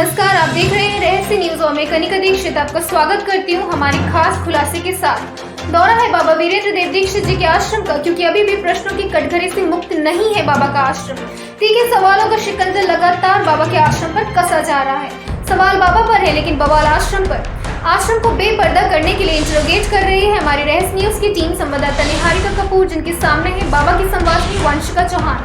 नमस्कार, आप देख रहे हैं रहस्य न्यूज और मैं कनिका दीक्षित आपका स्वागत करती हूं हमारी खास खुलासे के साथ। दौरा है बाबा वीरेंद्र देव दीक्षित जी के आश्रम का, क्योंकि अभी भी प्रश्नों की कटघरे से मुक्त नहीं है बाबा का आश्रम। तीखे सवालों का शिकंजा लगातार बाबा के आश्रम पर कसा जा रहा है। सवाल बाबा पर है, लेकिन बवाल आश्रम पर। आश्रम को बेपर्दा करने के लिए इंटरोगेट कर रही है हमारी रहस्य न्यूज की टीम। संवाददाता निहारिका कपूर, जिनके सामने है बाबा की संवाददाता वंशिका चौहान।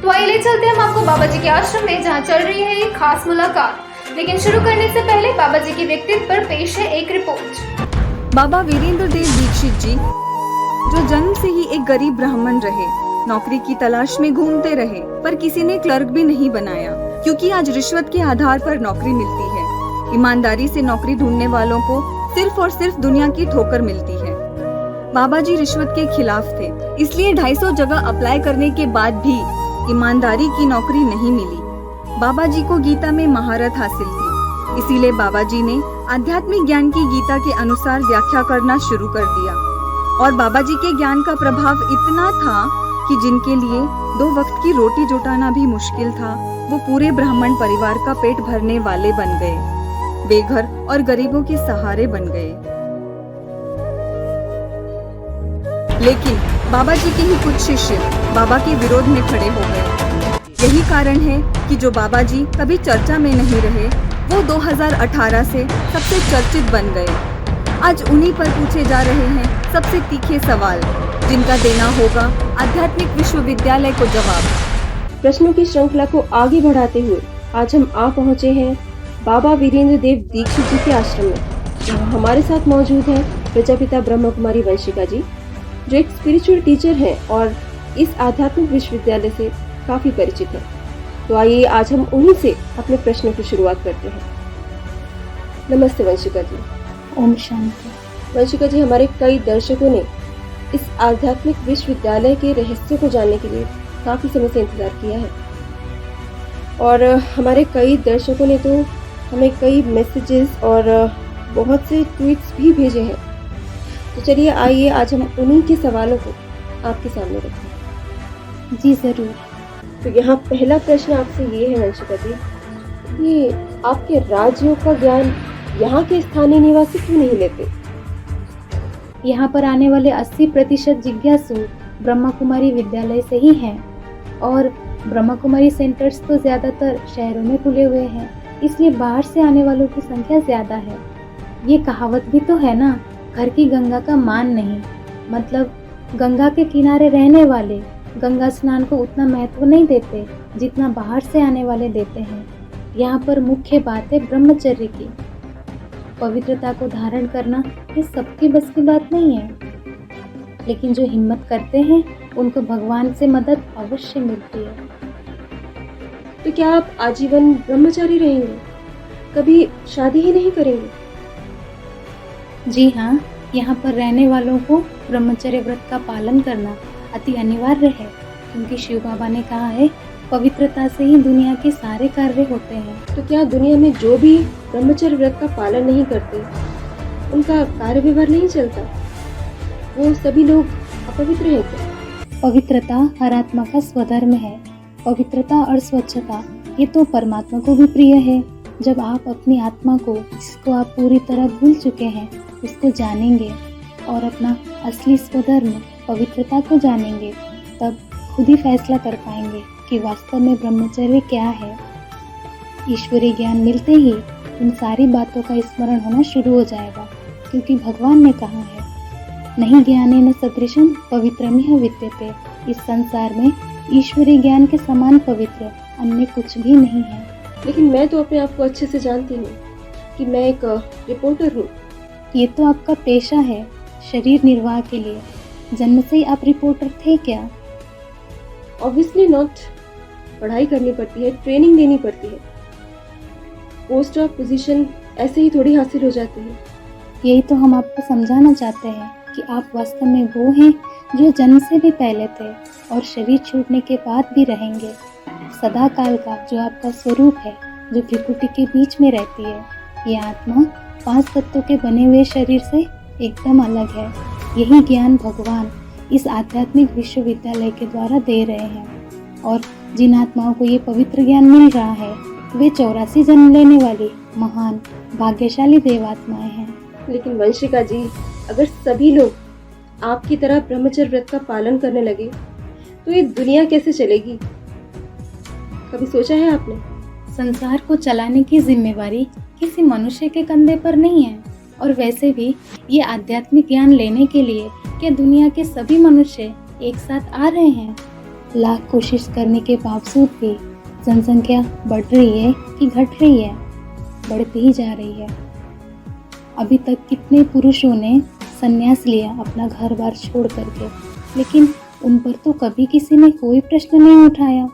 तो आइए ले चलते हैं हम आपको बाबा जी के आश्रम में, जहां चल रही है एक खास मुलाकात। लेकिन शुरू करने से पहले बाबा जी के व्यक्तित्व पर पेश है एक रिपोर्ट। बाबा वीरेंद्र देव दीक्षित जी, जो जन्म से ही एक गरीब ब्राह्मण रहे, नौकरी की तलाश में घूमते रहे, पर किसी ने क्लर्क भी नहीं बनाया, क्योंकि आज रिश्वत के आधार पर नौकरी मिलती है। ईमानदारी से नौकरी ढूंढने वालों को सिर्फ और सिर्फ दुनिया की ठोकर मिलती है। बाबा जी रिश्वत के खिलाफ थे, इसलिए 250 जगह अप्लाई करने के बाद भी ईमानदारी की नौकरी नहीं मिली। बाबा जी को गीता में महारत हासिल थी, इसीलिए बाबा जी ने आध्यात्मिक ज्ञान की गीता के अनुसार व्याख्या करना शुरू कर दिया। और बाबा जी के ज्ञान का प्रभाव इतना था कि जिनके लिए 2 वक्त की रोटी जुटाना भी मुश्किल था, वो पूरे ब्राह्मण परिवार का पेट भरने वाले बन गए, बेघर और गरीबों के सहारे बन गए। लेकिन बाबा जी के ही कुछ शिष्य बाबा के विरोध में खड़े हो गए। यही कारण है कि जो बाबा जी कभी चर्चा में नहीं रहे, वो 2018 से सबसे चर्चित बन गए। आज उन्हीं पर पूछे जा रहे हैं सबसे तीखे सवाल, जिनका देना होगा आध्यात्मिक विश्वविद्यालय को जवाब। प्रश्नों की श्रृंखला को आगे बढ़ाते हुए आज हम आ पहुंचे हैं बाबा वीरेंद्र देव दीक्षित जी के आश्रम में, जहां हमारे साथ मौजूद है प्रजापिता ब्रह्म कुमारी वंशिका जी, जो एक स्पिरिचुअल टीचर हैं और इस आध्यात्मिक विश्वविद्यालय से काफी परिचित है। तो आइए आज हम उन्हीं से अपने प्रश्नों की शुरुआत करते हैं। नमस्ते वंशिका जी। ओम शांति। वंशिका जी, हमारे कई दर्शकों ने इस आध्यात्मिक विश्वविद्यालय के रहस्यों को जानने के लिए काफी समय से इंतजार किया है, और हमारे कई दर्शकों ने तो हमें कई मैसेजेस और बहुत से ट्वीट्स भी भेजे हैं। तो चलिए आइए आज हम उन्हीं के सवालों को आपके सामने रखते हैं। जी जरूर। तो यहाँ पहला प्रश्न आपसे ये है वंशिका जी, ये आपके राजयोग का ज्ञान यहाँ के स्थानीय निवासी क्यों नहीं लेते? यहाँ पर आने वाले 80% जिज्ञासु ब्रह्मा कुमारी विद्यालय से ही हैं, और ब्रह्मा कुमारी सेंटर्स तो ज़्यादातर शहरों में खुले हुए हैं, इसलिए बाहर से आने वालों की संख्या ज़्यादा है। ये कहावत भी तो है ना, घर की गंगा का मान नहीं। मतलब गंगा के किनारे रहने वाले गंगा स्नान को उतना महत्व नहीं देते जितना बाहर से आने वाले देते हैं। यहाँ पर मुख्य बात है ब्रह्मचर्य की। पवित्रता को धारण करना ये सबकी बस की बात नहीं है, लेकिन जो हिम्मत करते हैं उनको भगवान से मदद अवश्य मिलती है। तो क्या आप आजीवन ब्रह्मचारी रहेंगे, कभी शादी ही नहीं करेंगे? जी हाँ, यहाँ पर रहने वालों को ब्रह्मचर्य व्रत का पालन करना अति अनिवार्य है, क्योंकि शिव बाबा ने कहा है पवित्रता से ही दुनिया के सारे कार्य होते हैं। तो क्या दुनिया में जो भी ब्रह्मचर्य व्रत का पालन नहीं करते, उनका कार्य व्यवहार नहीं चलता, वो सभी लोग अपवित्र हैं क्या? पवित्रता हर आत्मा का स्वधर्म है। पवित्रता और स्वच्छता ये तो परमात्मा को भी प्रिय है। जब आप अपनी आत्मा को, जिसको आप पूरी तरह भूल चुके हैं, उसको जानेंगे और अपना असली स्वधर्म पवित्रता को जानेंगे, तब खुद ही फैसला कर पाएंगे कि वास्तव में ब्रह्मचर्य क्या है। ईश्वरीय ज्ञान मिलते ही इन सारी बातों का स्मरण होना शुरू हो जाएगा, क्योंकि भगवान ने कहा है, नहीं ज्ञानेन सदृशं पवित्रमिह विद्यते। इस संसार में ईश्वरीय ज्ञान के समान पवित्र अन्य कुछ भी नहीं है। लेकिन मैं तो अपने आप को अच्छे से जानती हूँ कि मैं एक रिपोर्टर हूँ। ये तो आपका पेशा है, शरीर निर्वाह के लिए। जन्म से ही आप रिपोर्टर थे क्या? Obviously not. पढ़ाई करनी पड़ती है, ट्रेनिंग देनी पड़ती है, पोस्ट ऑफ पोजीशन ऐसे ही थोड़ी हासिल हो जाती है। यही तो हम आपको समझाना चाहते हैं कि आप वास्तव में वो हैं जो जन्म से भी पहले थे और शरीर छूटने के बाद भी रहेंगे। सदा काल का जो आपका स्वरूप है, जो भ्रिकुटी के बीच में रहती है, ये आत्मा 5 तत्वों के बने हुए शरीर से एकदम अलग है। यही ज्ञान भगवान इस आध्यात्मिक विश्वविद्यालय के द्वारा दे रहे हैं, और जिन आत्माओं को ये पवित्र ज्ञान मिल रहा है वे 84 जन्म लेने वाली महान भाग्यशाली देवात्माएं हैं। लेकिन वंशिका जी, अगर सभी लोग आपकी तरह ब्रह्मचर्य व्रत का पालन करने लगे तो ये दुनिया कैसे चलेगी? कभी सोचा है आपने? संसार को चलाने की जिम्मेवारी किसी मनुष्य के कंधे पर नहीं है। और वैसे भी ये आध्यात्मिक ज्ञान लेने के लिए क्या दुनिया के सभी मनुष्य एक साथ आ रहे हैं? लाख कोशिश करने के बावजूद भी जनसंख्या बढ़ रही है कि घट रही है? बढ़ती ही जा रही है। अभी तक कितने पुरुषों ने संन्यास लिया अपना घर बार छोड़ करके, लेकिन उन पर तो कभी किसी ने कोई प्रश्न नहीं उठाया।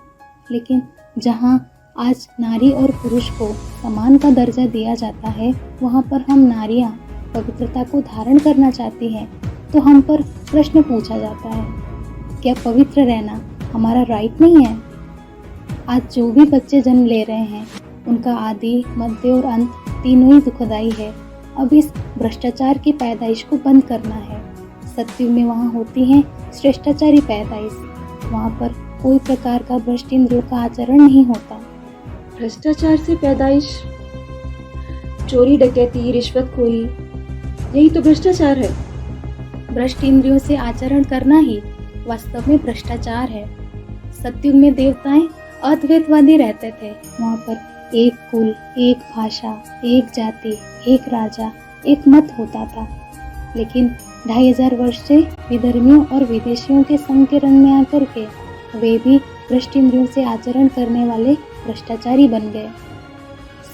लेकिन जहाँ आज नारी और पुरुष को समान का दर्जा दिया जाता है, वहाँ पर हम नारियाँ पवित्रता को धारण करना चाहती हैं तो हम पर प्रश्न पूछा जाता है, क्या पवित्र रहना हमारा राइट नहीं है? आज जो भी बच्चे जन्म ले रहे हैं उनका आदि, मध्य और अंत तीनों ही दुखदाई है। अब इस भ्रष्टाचार की पैदाइश को बंद करना है। सतयुग में वहाँ होती है श्रेष्ठाचारी पैदाइश, वहाँ पर कोई प्रकार का भ्रष्ट इंद्रियों का आचरण नहीं होता। भ्रष्टाचार से पैदाइश, चोरी डकैती, रिश्वतखोरी, यही तो भ्रष्टाचार है। भ्रष्ट इंद्रियों से आचरण करना ही वास्तव में भ्रष्टाचार है। सतयुग में देवताएं अद्वैतवादी रहते थे। वहाँ पर एक कुल, एक भाषा, एक जाति, एक राजा, एक मत होता था। लेकिन 2500 वर्ष से विधर्मियों और विदेशियों के संग के रंग में आकर के वे भी भ्रष्ट इंद्रियों से आचरण करने वाले भ्रष्टाचारी बन गए।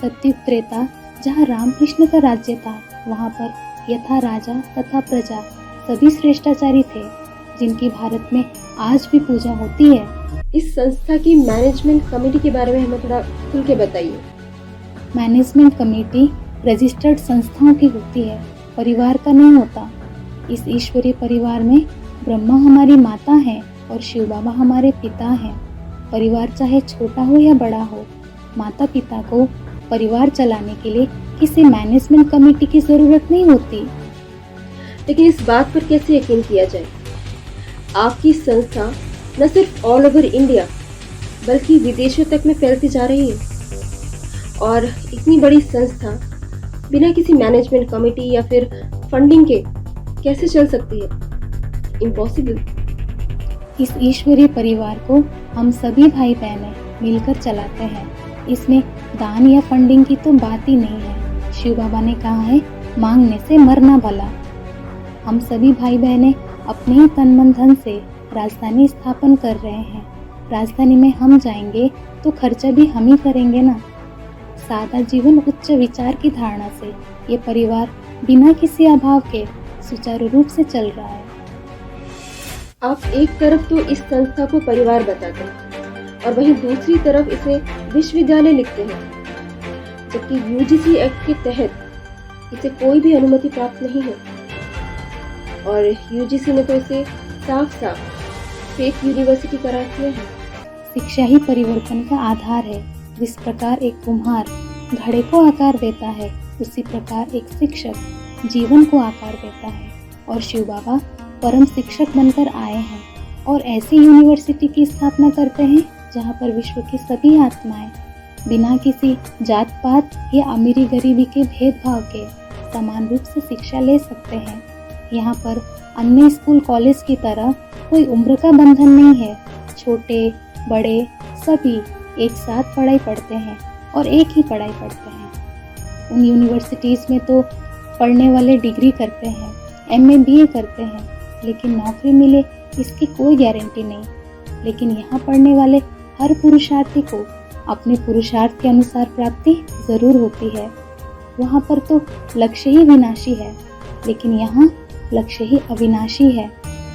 सतयुग त्रेता, जहाँ रामकृष्ण का राज्य था, वहाँ पर यथा राजा तथा प्रजा सभी श्रेष्ठाचारी थे, जिनकी भारत में आज भी पूजा होती है। इस संस्था की मैनेजमेंट कमेटी के बारे में हमें थोड़ा खुल के बताइए। मैनेजमेंट कमेटी रजिस्टर्ड संस्थाओं की होती है, परिवार का नहीं होता। इस ईश्वरीय परिवार में ब्रह्मा हमारी माता है और शिव बाबा हमारे पिता हैं। परिवार चाहे छोटा हो या बड़ा हो, माता पिता को परिवार चलाने के लिए किसी मैनेजमेंट कमेटी की जरूरत नहीं होती। लेकिन इस बात पर कैसे यकीन किया जाए? आपकी संस्था न सिर्फ ऑल ओवर इंडिया बल्कि विदेशों तक में फैलती जा रही है, और इतनी बड़ी संस्था बिना किसी मैनेजमेंट कमेटी या फिर फंडिंग के कैसे चल सकती है? इम्पॉसिबल। इस ईश्वरीय परिवार को हम सभी भाई बहनें मिलकर चलाते हैं। इसमें दान या फंडिंग की तो बात ही नहीं है। शिव बाबा ने कहा है, मांगने से मरना भला। हम सभी भाई बहनें अपने ही तन मन धन से राजधानी स्थापन कर रहे हैं। राजधानी में हम जाएंगे तो खर्चा भी हम ही करेंगे ना। सादा जीवन उच्च विचार की धारणा से ये परिवार बिना किसी अभाव के सुचारू रूप से चल रहा है। आप एक तरफ तो इस संस्था को परिवार बताते हैं और वहीं दूसरी तरफ इसे विश्वविद्यालय लिखते हैं, जबकि यूजीसी एक्ट के तहत इसे कोई भी अनुमति प्राप्त नहीं है। और यूजीसी ने तो इसे साफ साफ फेक यूनिवर्सिटी करार दिया है। शिक्षा ही परिवर्तन का आधार है। जिस प्रकार एक कुम्हार घड़े को आकार देता है, उसी प्रकार एक शिक्षक जीवन को आकार देता है। और शिव बाबा परम शिक्षक बनकर आए हैं और ऐसी यूनिवर्सिटी की स्थापना करते हैं जहाँ पर विश्व की सभी आत्माएं बिना किसी जात पात या अमीरी गरीबी के भेदभाव के समान रूप से शिक्षा ले सकते हैं। यहाँ पर अन्य स्कूल कॉलेज की तरह कोई उम्र का बंधन नहीं है। छोटे बड़े सभी एक साथ पढ़ाई पढ़ते हैं और एक ही पढ़ाई पढ़ते हैं। उन यूनिवर्सिटीज़ में तो पढ़ने वाले डिग्री करते हैं, एमए बीए करते हैं, लेकिन नौकरी मिले इसकी कोई गारंटी नहीं। लेकिन यहाँ पढ़ने वाले हर पुरुषार्थी को अपने पुरुषार्थ के अनुसार प्राप्ति जरूर होती है। वहाँ पर तो लक्ष्य ही विनाशी है, लेकिन यहाँ लक्ष्य ही अविनाशी है।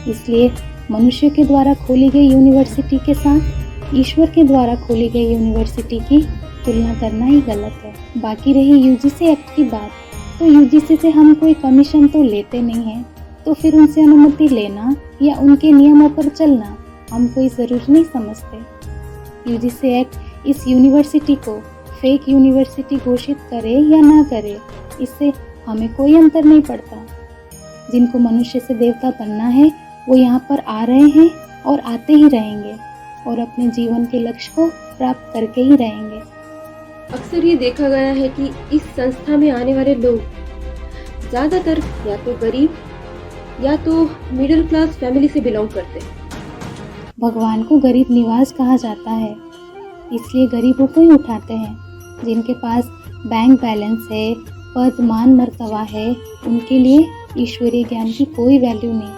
इसलिए मनुष्य के द्वारा खोली गई यूनिवर्सिटी के साथ ईश्वर के द्वारा खोली गई यूनिवर्सिटी की तुलना करना ही गलत है। बाकी रही यूजीसी एक्ट की बात, तो यूजीसी से हम कोई कमीशन तो लेते नहीं हैं, तो फिर उनसे अनुमति लेना या उनके नियमों पर चलना हम कोई ज़रूरी नहीं समझते। यूजीसी एक्ट इस यूनिवर्सिटी को फेक यूनिवर्सिटी घोषित करे या ना करे, इससे हमें कोई अंतर नहीं पड़ता। जिनको मनुष्य से देवता बनना है वो यहाँ पर आ रहे हैं और आते ही रहेंगे और अपने जीवन के लक्ष्य को प्राप्त करके ही रहेंगे। अक्सर ये देखा गया है कि इस संस्था में आने वाले लोग ज़्यादातर या तो गरीब या तो मिडिल क्लास फैमिली से बिलोंग करते हैं। भगवान को गरीब निवास कहा जाता है, इसलिए गरीबों को ही उठाते हैं। जिनके पास बैंक बैलेंस है, पद मान मर्तबा है, उनके लिए ईश्वरीय ज्ञान की कोई वैल्यू नहीं।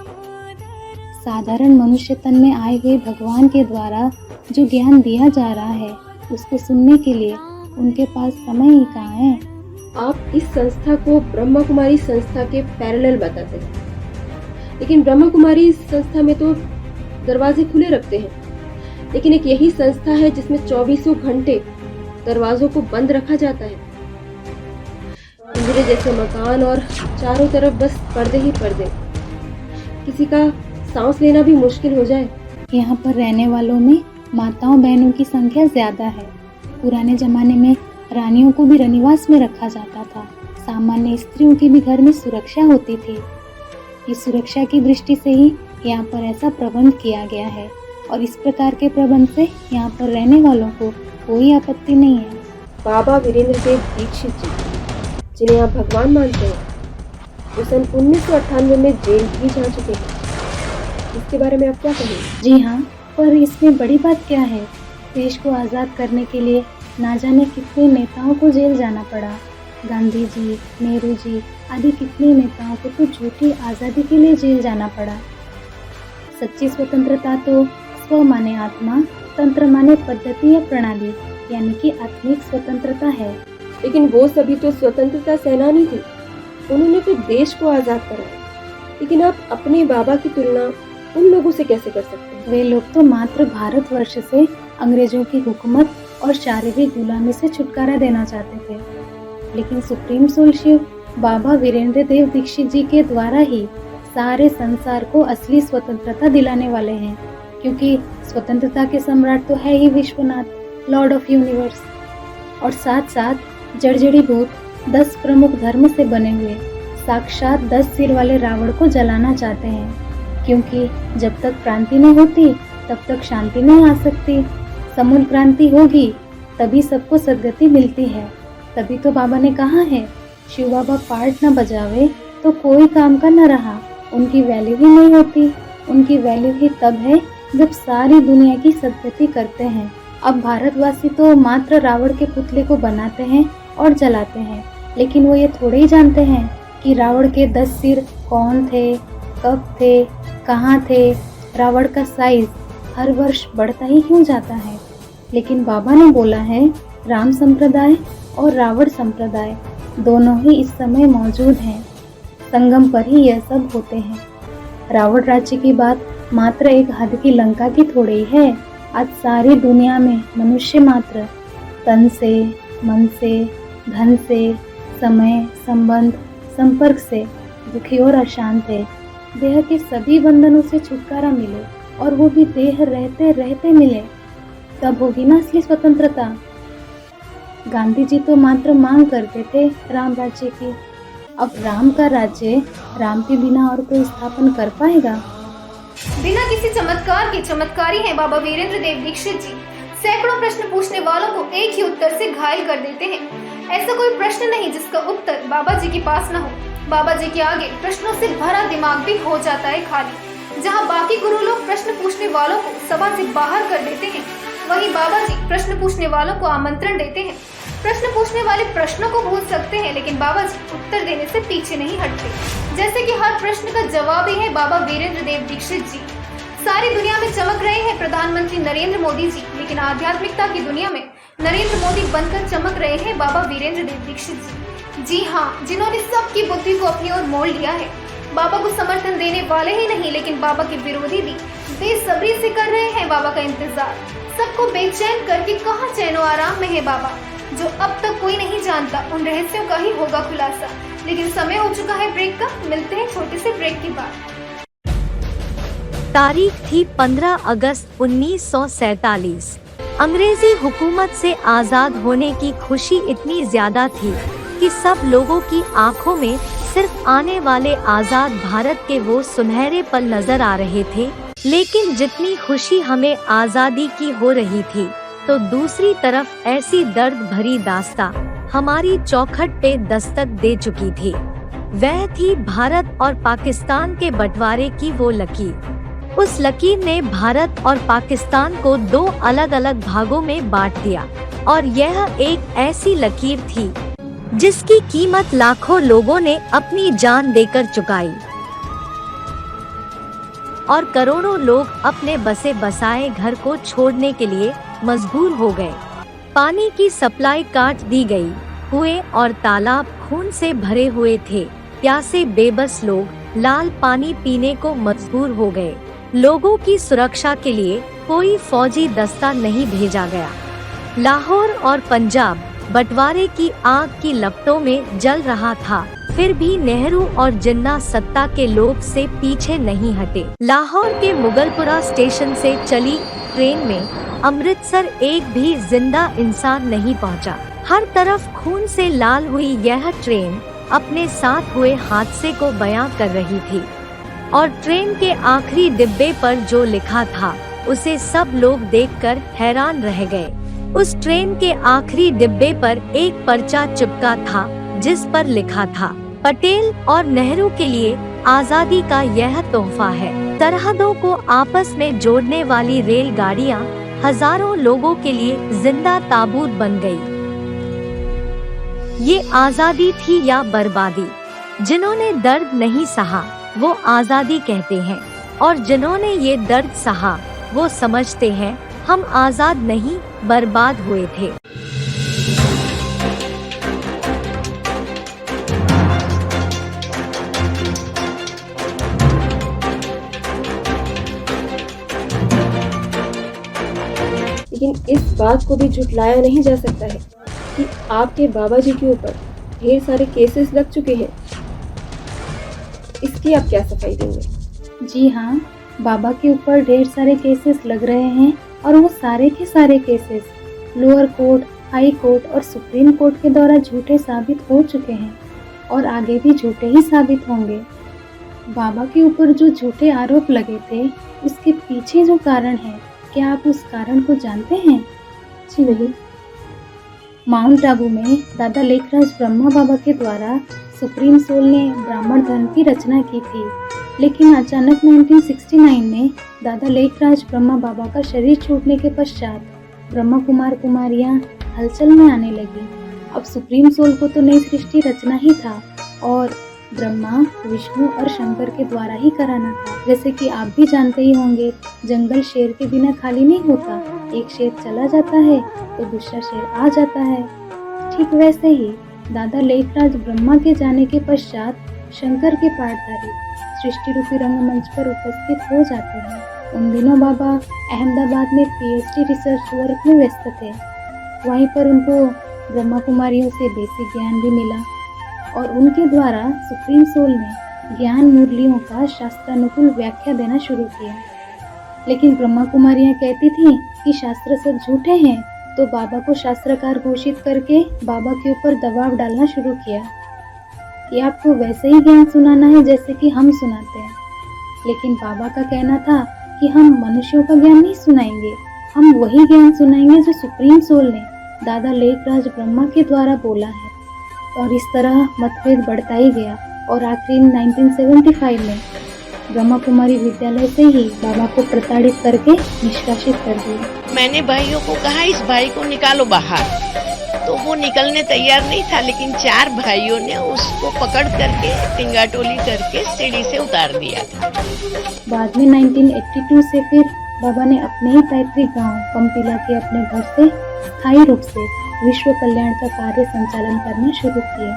साधारण मनुष्य तन में आए हुए भगवान के द्वारा जो ज्ञान दिया जा रहा है, उसको सुनने के लिए उनके पास समय ही कहाँ है। आप इस संस्था को ब्रह्मा कुमारी संस्था के पैरेलल बताते हैं, लेकिन ब्रह्मा कुमारी संस्था में तो दरवाजे खुले रखते हैं, लेकिन एक यही संस्था है जिसमें 24 घंटे दरवाजों को बंद रखा जाता है। पिंजरे जैसे मकान और चारों तरफ बस पर्दे ही पर्दे, किसी का सांस लेना भी मुश्किल हो जाए। यहाँ पर रहने वालों में माताओं बहनों की संख्या ज्यादा है। पुराने जमाने में रानियों को भी रनिवास में रखा जाता था। सामान्य स्त्रियों की भी घर में सुरक्षा होती थी। इस सुरक्षा की दृष्टि से ही यहाँ पर ऐसा प्रबंध किया गया है और इस प्रकार के प्रबंध से यहाँ पर रहने वालों को कोई आपत्ति नहीं है। बाबा वीरेंद्र देव दीक्षित जी, जिन्हें आप भगवान मानते हैं, वो सन 1998 में जेल भी जा चुके हैं। इसके बारे में आप क्या कहेंगे? जी हाँ, पर इसमें बड़ी बात क्या है? देश को आज़ाद करने के लिए ना जाने कितने नेताओं को जेल जाना पड़ा। गांधी जी, नेहरू जी आदि कितने नेताओं को तो झूठी आज़ादी के लिए जेल जाना पड़ा। सच्ची स्वतंत्रता तो स्व माने आत्मा, तंत्र माने पद्धति या प्रणाली, यानी कि आत्मिक स्वतंत्रता है। लेकिन वो सभी तो स्वतंत्रता सेनानी थे, उन्होंने तो देश को आज़ाद कराया। लेकिन आप अपने बाबा की तुलना उन लोगों से कैसे कर सकते हैं? वे लोग तो मात्र भारतवर्ष से अंग्रेजों की हुकूमत और शारीरिक गुलामी से छुटकारा देना चाहते थे। लेकिन सुप्रीम सोल शिव बाबा वीरेंद्र देव दीक्षित जी के द्वारा ही सारे संसार को असली स्वतंत्रता दिलाने वाले हैं, क्योंकि स्वतंत्रता के सम्राट तो है ही विश्वनाथ, लॉर्ड ऑफ यूनिवर्स। और साथ साथ जड़जड़ी भूत 10 प्रमुख धर्म से बने हुए साक्षात 10 सिर वाले रावण को जलाना चाहते हैं, क्योंकि जब तक क्रांति नहीं होती तब तक शांति नहीं आ सकती। समूल क्रांति होगी तभी सबको सद्गति मिलती है। तभी तो बाबा ने कहा है, शिव बाबा पार्ट न बजावे तो कोई काम का न रहा। उनकी वैल्यू ही नहीं होती। उनकी वैल्यू ही तब है जब सारी दुनिया की सद्गति करते हैं। अब भारतवासी तो मात्र रावण के पुतले को बनाते हैं और जलाते हैं, लेकिन वो ये थोड़े ही जानते हैं कि रावण के 10 सिर कौन थे, कब थे, कहाँ थे। रावण का साइज हर वर्ष बढ़ता ही क्यों जाता है। लेकिन बाबा ने बोला है, राम संप्रदाय और रावण संप्रदाय दोनों ही इस समय मौजूद हैं। संगम पर ही यह सब होते हैं। रावण राज्य की बात मात्र एक हद की लंका की थोड़ी ही है। आज सारी दुनिया में मनुष्य मात्र तन से, मन से, धन से, समय, संबंध, संपर्क से दुखी और अशांत है। देह के सभी बंधनों से छुटकारा मिले, और वो भी देह रहते रहते मिले, तब होगी ना असली स्वतंत्रता। गांधी जी तो मात्र मांग करते थे राम राज्य की। अब राम का राज्य राम के बिना और कोई स्थापन कर पाएगा? बिना किसी चमत्कार के चमत्कारी हैं बाबा वीरेंद्र देव दीक्षित जी। सैकड़ों प्रश्न पूछने वालों को एक ही उत्तर से घायल कर देते हैं। ऐसा कोई प्रश्न नहीं जिसका उत्तर बाबा जी के पास न हो। बाबा जी के आगे प्रश्नों से भरा दिमाग भी हो जाता है खाली। जहां बाकी गुरु लोग प्रश्न पूछने वालों को सभा से बाहर कर देते हैं, वहीं बाबा जी प्रश्न पूछने वालों को आमंत्रण देते हैं। प्रश्न पूछने वाले प्रश्नों को भूल सकते हैं, लेकिन बाबा जी उत्तर देने से पीछे नहीं हटते। जैसे कि हर प्रश्न का जवाब ही है बाबा वीरेंद्र देव दीक्षित जी। सारी दुनिया में चमक रहे हैं प्रधानमंत्री नरेंद्र मोदी जी, लेकिन आध्यात्मिकता की दुनिया में नरेंद्र मोदी बनकर चमक रहे हैं बाबा वीरेंद्र देव दीक्षित जी। जी हाँ, जिन्होंने सबकी बुद्धि को अपनी ओर मोड़ लिया है। बाबा को समर्थन देने वाले ही नहीं, लेकिन बाबा के विरोधी भी बेसब्री से कर रहे हैं बाबा का इंतजार। सबको बेचैन करके कहाँ चैनो आराम में है बाबा, जो अब तक कोई नहीं जानता। उन रहस्यों का ही होगा खुलासा। लेकिन समय हो चुका है ब्रेक का। मिलते हैं छोटे से ब्रेक के बाद। तारीख थी 15 अगस्त 1947। अंग्रेजी हुकूमत से आज़ाद होने की खुशी इतनी ज्यादा थी कि सब लोगों की आंखों में सिर्फ आने वाले आज़ाद भारत के वो सुनहरे पल नजर आ रहे थे। लेकिन जितनी खुशी हमें आज़ादी की हो रही थी, तो दूसरी तरफ ऐसी दर्द भरी दास्तां हमारी चौखट पे दस्तक दे चुकी थी। वह थी भारत और पाकिस्तान के बंटवारे की वो लकीर। उस लकीर ने भारत और पाकिस्तान को दो अलग अलग भागों में बांट दिया और यह एक ऐसी लकीर थी जिसकी कीमत लाखों लोगों ने अपनी जान देकर चुकाई और करोड़ों लोग अपने बसे बसाए घर को छोड़ने के लिए मजबूर हो गए। पानी की सप्लाई काट दी गई, कुएं और तालाब खून से भरे हुए थे। प्यासे बेबस लोग लाल पानी पीने को मजबूर हो गए। लोगों की सुरक्षा के लिए कोई फौजी दस्ता नहीं भेजा गया। लाहौर और पंजाब बंटवारे की आग की लपटों में जल रहा था, फिर भी नेहरू और जिन्ना सत्ता के लोभ से पीछे नहीं हटे। लाहौर के मुगलपुरा स्टेशन से चली ट्रेन में अमृतसर एक भी जिंदा इंसान नहीं पहुंचा। हर तरफ खून से लाल हुई यह ट्रेन अपने साथ हुए हादसे को बयां कर रही थी और ट्रेन के आखिरी डिब्बे पर जो लिखा था उसे सब लोग देखकर हैरान रह गए। उस ट्रेन के आखिरी डिब्बे पर एक पर्चा चिपका था जिस पर लिखा था, पटेल और नेहरू के लिए आजादी का यह तोहफा है। सरहदों को आपस में जोड़ने वाली रेलगाड़ियां हजारों लोगों के लिए जिंदा ताबूत बन गई। ये आजादी थी या बर्बादी? जिन्होंने दर्द नहीं सहा वो आजादी कहते हैं और जिन्होंने ये दर्द सहा वो समझते हैं हम आजाद नहीं बर्बाद हुए थे। लेकिन इस बात को भी झुटलाया नहीं जा सकता है कि आपके बाबा जी के ऊपर ढेर सारे केसेस लग चुके हैं। इसकी आप क्या सफाई देंगे? जी हाँ, बाबा के ऊपर ढेर सारे केसेस लग रहे हैं और वो सारे के सारे cases lower court, high court और सुप्रीम कोर्ट के द्वारा झूठे साबित हो चुके हैं और आगे भी झूठे ही साबित होंगे। बाबा के ऊपर जो झूठे आरोप लगे थे उसके पीछे जो कारण है, क्या आप उस कारण को जानते हैं? जी नहीं। माउंट आबू में दादा लेखराज ब्रह्मा बाबा के द्वारा सुप्रीम सोल ने ब्राह्मण धर्म की रचना की थी, लेकिन अचानक 1969 में दादा लेखराज ब्रह्मा बाबा का शरीर छूटने के पश्चात ब्रह्मा कुमार कुमारियां हलचल में आने लगी। अब सुप्रीम सोल को तो नई सृष्टि रचना ही था और ब्रह्मा, विष्णु और शंकर के द्वारा ही कराना था। जैसे कि आप भी जानते ही होंगे, जंगल शेर के बिना खाली नहीं होता। एक शेर चला जाता है तो दूसरा शेर आ जाता है। ठीक वैसे ही दादा लेखराज ब्रह्मा के जाने के पश्चात शंकर के पाठधारी सृष्टि रूपी रंगमंच पर उपस्थित हो जाते हैं। उन दिनों बाबा अहमदाबाद में PhD रिसर्च वर्क में व्यस्त थे। वहीं पर उनको ब्रह्मा कुमारियों से बेसिक ज्ञान भी मिला और उनके द्वारा सुप्रीम सोल ने ज्ञान मुरलियों का शास्त्रानुकूल व्याख्या देना शुरू किया। लेकिन ब्रह्मा कुमारियां कहती थीं कि शास्त्र सब झूठे हैं, तो बाबा को शास्त्रकार घोषित करके बाबा के ऊपर दबाव डालना शुरू किया कि आपको वैसे ही ज्ञान सुनाना है जैसे कि हम सुनाते हैं। लेकिन बाबा का कहना था कि हम मनुष्यों का ज्ञान नहीं सुनाएंगे, हम वही ज्ञान सुनाएंगे जो सुप्रीम सोल ने दादा लेखराज ब्रह्मा के द्वारा बोला है। और इस तरह मतभेद बढ़ता ही गया और आखिरी 1975 में ब्रह्मा कुमारी विद्यालय से ही बाबा को प्रताड़ित करके निष्कासित कर दिया। मैंने भाइयों को कहा इस भाई को निकालो बाहर, तो वो निकलने तैयार नहीं था, लेकिन 4 भाइयों ने उसको पकड़ करके टिंगाटोली करके सीढ़ी से उतार दिया था। बाद में 1982 से फिर बाबा ने अपने ही पैतृक गांव कंपिला के अपने घर से स्थायी रूप से विश्व कल्याण का कार्य संचालन करना शुरू किया।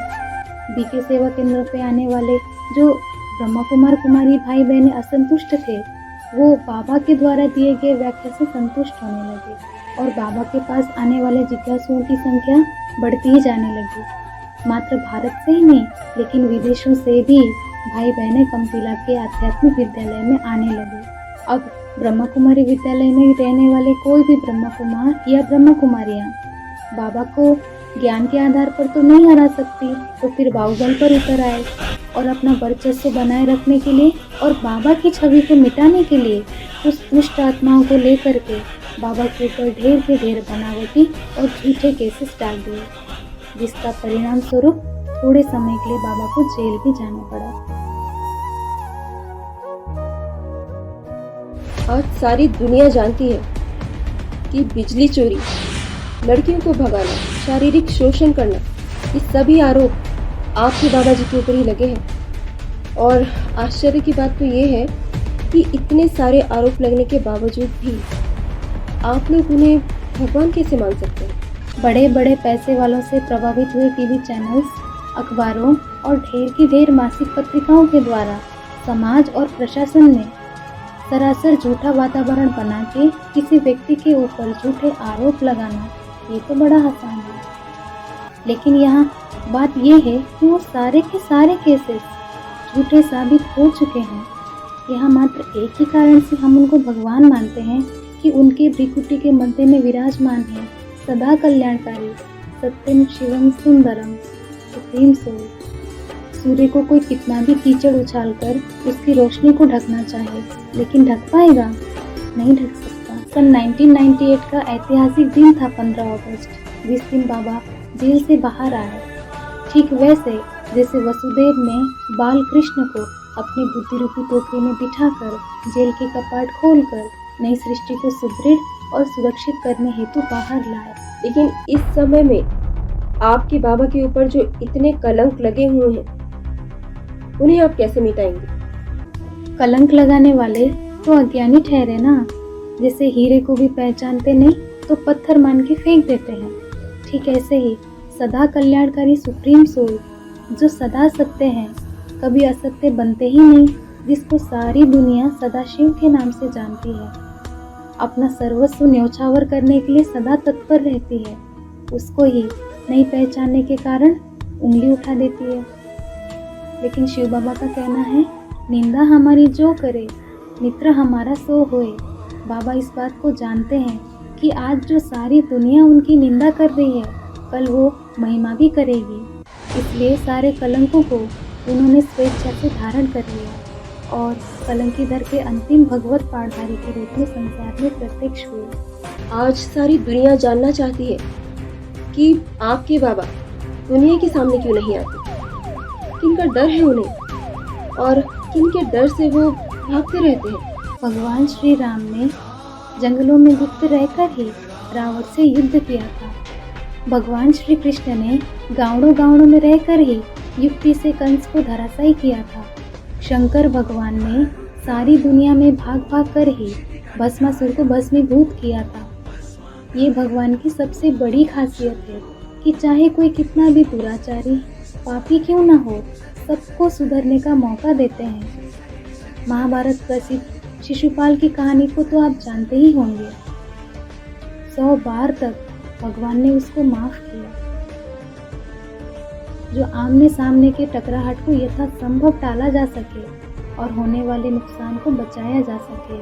बीके सेवा केंद्र पे आने वाले जो ब्रह्मा कुमार कुमारी भाई बहनें असंतुष्ट थे, वो बाबा के द्वारा दिए गए व्याख्या से संतुष्ट होने लगे और बाबा के पास आने वाले जिज्ञासुओं की संख्या बढ़ती ही जाने लगी। मात्र भारत से ही नहीं, लेकिन विदेशों से भी भाई बहनें कंपिला के आध्यात्मिक विद्यालय में आने लगे। अब ब्रह्मा कुमारी विद्यालय में रहने वाले कोई भी ब्रह्मा कुमार या ब्रह्मा कुमारियां बाबा को ज्ञान के आधार पर तो नहीं हरा सकती, तो फिर बाहुबल पर उतर आए और अपना वर्चस्व बनाए रखने के लिए और बाबा की छवि को मिटाने के लिए उस दुष्ट आत्माओं को लेकर के बाबा के ऊपर ढेर के ढेर बनावटी और झूठे केसेस डाल दिए, जिसका परिणाम स्वरूप थोड़े समय के लिए बाबा को जेल भी जाना पड़ा। आज सारी दुनिया जानती है कि बिजली चोरी, लड़कियों को भगाना, शारीरिक शोषण करना, ये सभी आरोप आपके बाबा जी के ऊपर ही लगे हैं। और आश्चर्य की बात तो ये है कि इतने सारे आरोप लगने के बावजूद भी आप लोग उन्हें भगवान कैसे मान सकते हैं? बड़े बड़े पैसे वालों से प्रभावित हुए टीवी चैनल्स, अखबारों और ढेर की ढेर मासिक पत्रिकाओं के द्वारा समाज और प्रशासन ने सरासर झूठा वातावरण बना के किसी व्यक्ति के ऊपर झूठे आरोप लगाना, ये तो बड़ा आसान है। लेकिन यहाँ बात ये है कि वो सारे के सारे केसेस झूठे साबित हो चुके हैं। यहाँ मात्र एक ही कारण से हम उनको भगवान मानते हैं कि उनके भ्रिकुटी के मध्य में विराजमान है सदा कल्याणकारी, सत्यम शिवम सुंदरम, सुप्रीम सोल। सूर्य को कोई कितना भी कीचड़ उछालकर उसकी रोशनी को ढकना चाहे, लेकिन ढक पाएगा? नहीं ढक सकता। सन 1998 का ऐतिहासिक दिन था 15 अगस्त, जिस दिन बाबा जेल से बाहर आए। ठीक वैसे जैसे वसुदेव ने बाल कृष्ण को अपनी बुद्धि रूपी टोकरी में बिठाकर जेल के कपाट खोलकर नई सृष्टि को सुदृढ़ और सुरक्षित करने हेतु बाहर लाए। लेकिन इस समय में आपके बाबा के ऊपर जो इतने कलंक लगे हुए हैं, उन्हें आप कैसे मिटाएंगे? कलंक लगाने वाले तो अज्ञानी ठहरे ना। जैसे हीरे को भी पहचानते नहीं तो पत्थर मान के फेंक देते हैं, ठीक ऐसे ही सदा कल्याणकारी सुप्रीम सोल जो सदा सत्य है, कभी असत्य बनते ही नहीं, जिसको सारी दुनिया सदाशिव के नाम से जानती है, अपना सर्वस्व न्यौछावर करने के लिए सदा तत्पर रहती है, उसको ही नहीं पहचानने के कारण उंगली उठा देती है। लेकिन शिव बाबा का कहना है, निंदा हमारी जो करे मित्र हमारा सो होए। बाबा इस बात को जानते हैं कि आज जो सारी दुनिया उनकी निंदा कर रही है, कल वो महिमा भी करेगी। इसलिए सारे कलंकों को उन्होंने स्वेच्छा से धारण कर लिया और कलंकीधर के अंतिम भगवत पाठधारी के रूप में संसार में प्रत्यक्ष हुए। आज सारी दुनिया जानना चाहती है कि आपके बाबा दुनिया के सामने क्यों नहीं आते, किनका डर है उन्हें और किनके डर से वो भागते रहते हैं। भगवान श्री राम ने जंगलों में गुप्त रहकर ही रावण से युद्ध किया था। भगवान श्री कृष्ण ने गाँवों में रहकर ही युक्ति से कंस को धराशायी किया था। शंकर भगवान ने सारी दुनिया में भाग कर ही भस्मासुर को भस्मीभूत किया था। ये भगवान की सबसे बड़ी खासियत है कि चाहे कोई कितना भी दुराचारी पापी क्यों ना हो, सबको सुधरने का मौका देते हैं। महाभारत प्रसिद्ध शिशुपाल की कहानी को तो आप जानते ही होंगे। 100 बार तक भगवान ने उसको माफ किया, जो आमने सामने के टकराहट को यथासंभव टाला जा सके और होने वाले नुकसान को बचाया जा सके।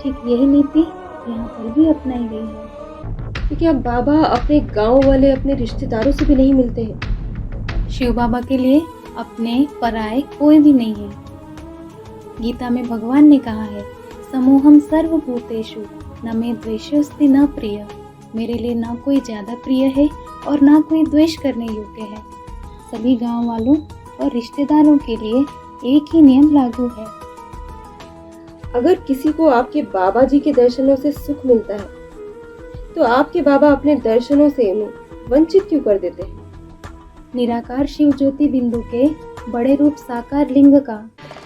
ठीक यही नीति यहाँ पर भी अपनाई गई है। क्योंकि अब बाबा अपने गांव वाले, अपने रिश्तेदारों से भी नहीं मिलते हैं। शिव बाबा के लिए अपने पराये कोई भी नहीं है। गीता में भगवान ने कहा है, समूहम सर्वभूतेषु न मे द्वेषोस्ति न प्रिय। मेरे लिए ना कोई ज्यादा प्रिय है और ना कोई द्वेष करने योग्य है। सभी गांव वालों और रिश्तेदारों के लिए एक ही नियम लागू है। अगर किसी को आपके बाबा जी के दर्शनों से सुख मिलता है, तो आपके बाबा अपने दर्शनों से उन्हें वंचित क्यों कर देते हैं? निराकार शिव ज्योति बिंदु के बड़े रूप साकार लिंग का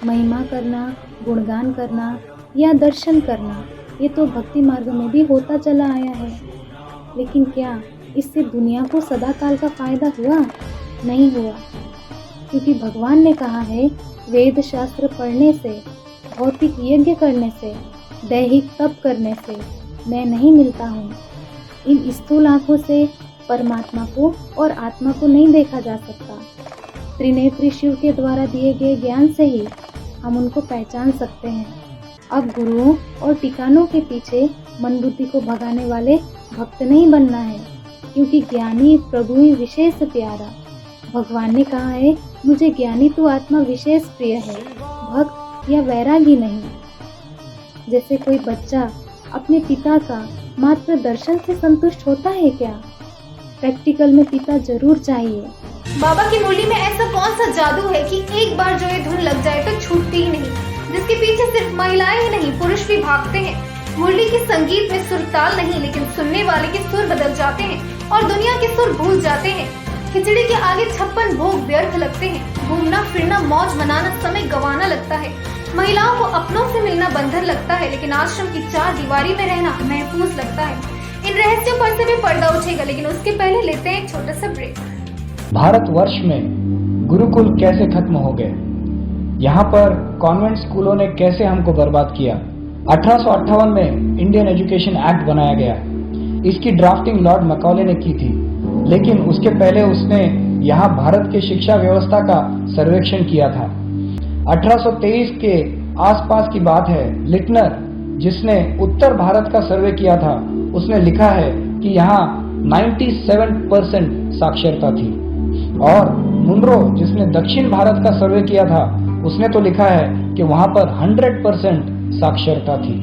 महिमा करना, गुणगान करना या दर्शन करना, ये तो भक्ति मार्ग में भी होता चला आया है। लेकिन क्या इससे दुनिया को सदा काल का फायदा हुआ? नहीं हुआ, क्योंकि भगवान ने कहा है, वेद शास्त्र पढ़ने से, भौतिक यज्ञ करने से, दैहिक तप करने से मैं नहीं मिलता हूँ। इन स्थूल आँखों से परमात्मा को और आत्मा को नहीं देखा जा सकता। त्रिनेत्री शिव के द्वारा दिए गए ज्ञान से ही हम उनको पहचान सकते हैं। अब गुरुओं और टिकानों के पीछे मन बुद्धि को भगाने वाले भक्त नहीं बनना है, क्योंकि ज्ञानी प्रभु ही विशेष प्यारा। भगवान ने कहा है, मुझे ज्ञानी तो आत्मा विशेष प्रिय है, भक्त या वैरागी नहीं। जैसे कोई बच्चा अपने पिता का मात्र दर्शन से संतुष्ट होता है क्या? प्रैक्टिकल में पिता जरूर चाहिए। बाबा की मुरली में ऐसा कौन सा जादू है कि एक बार जो ये धुन लग जाए तो छूटती ही नहीं, जिसके पीछे सिर्फ महिलाएं ही नहीं पुरुष भी भागते हैं। मुरली के संगीत में सुर ताल नहीं, लेकिन सुनने वाले के सुर बदल जाते हैं और दुनिया के सुर भूल जाते हैं। खिचड़ी के आगे 56 भोग व्यर्थ लगते हैं। घूमना फिरना मौज मनाना समय गंवाना लगता है। महिलाओं को अपनों से मिलना बंधन लगता है, लेकिन आश्रम की 4 दीवारी में रहना महफूज लगता है। इन रहस्यों पर से भी पर्दा उठेगा, लेकिन उसके पहले लेते हैं एक छोटा सा ब्रेक। भारतवर्ष में गुरुकुल कैसे खत्म हो गए, यहाँ पर कॉन्वेंट स्कूलों ने कैसे हमको बर्बाद किया। 1858 में इंडियन एजुकेशन एक्ट बनाया गया। इसकी ड्राफ्टिंग लॉर्ड मैकॉले ने की थी, लेकिन उसके पहले उसने यहाँ भारत के शिक्षा व्यवस्था का सर्वेक्षण किया था। 1823 के आसपास की बात है। लिटनर, जिसने उत्तर भारत का सर्वे किया था, उसने लिखा है कि यहाँ 97% साक्षरता थी। और मुनरो, जिसने दक्षिण भारत का सर्वे किया था, उसने तो लिखा है कि वहां पर 100% साक्षरता थी।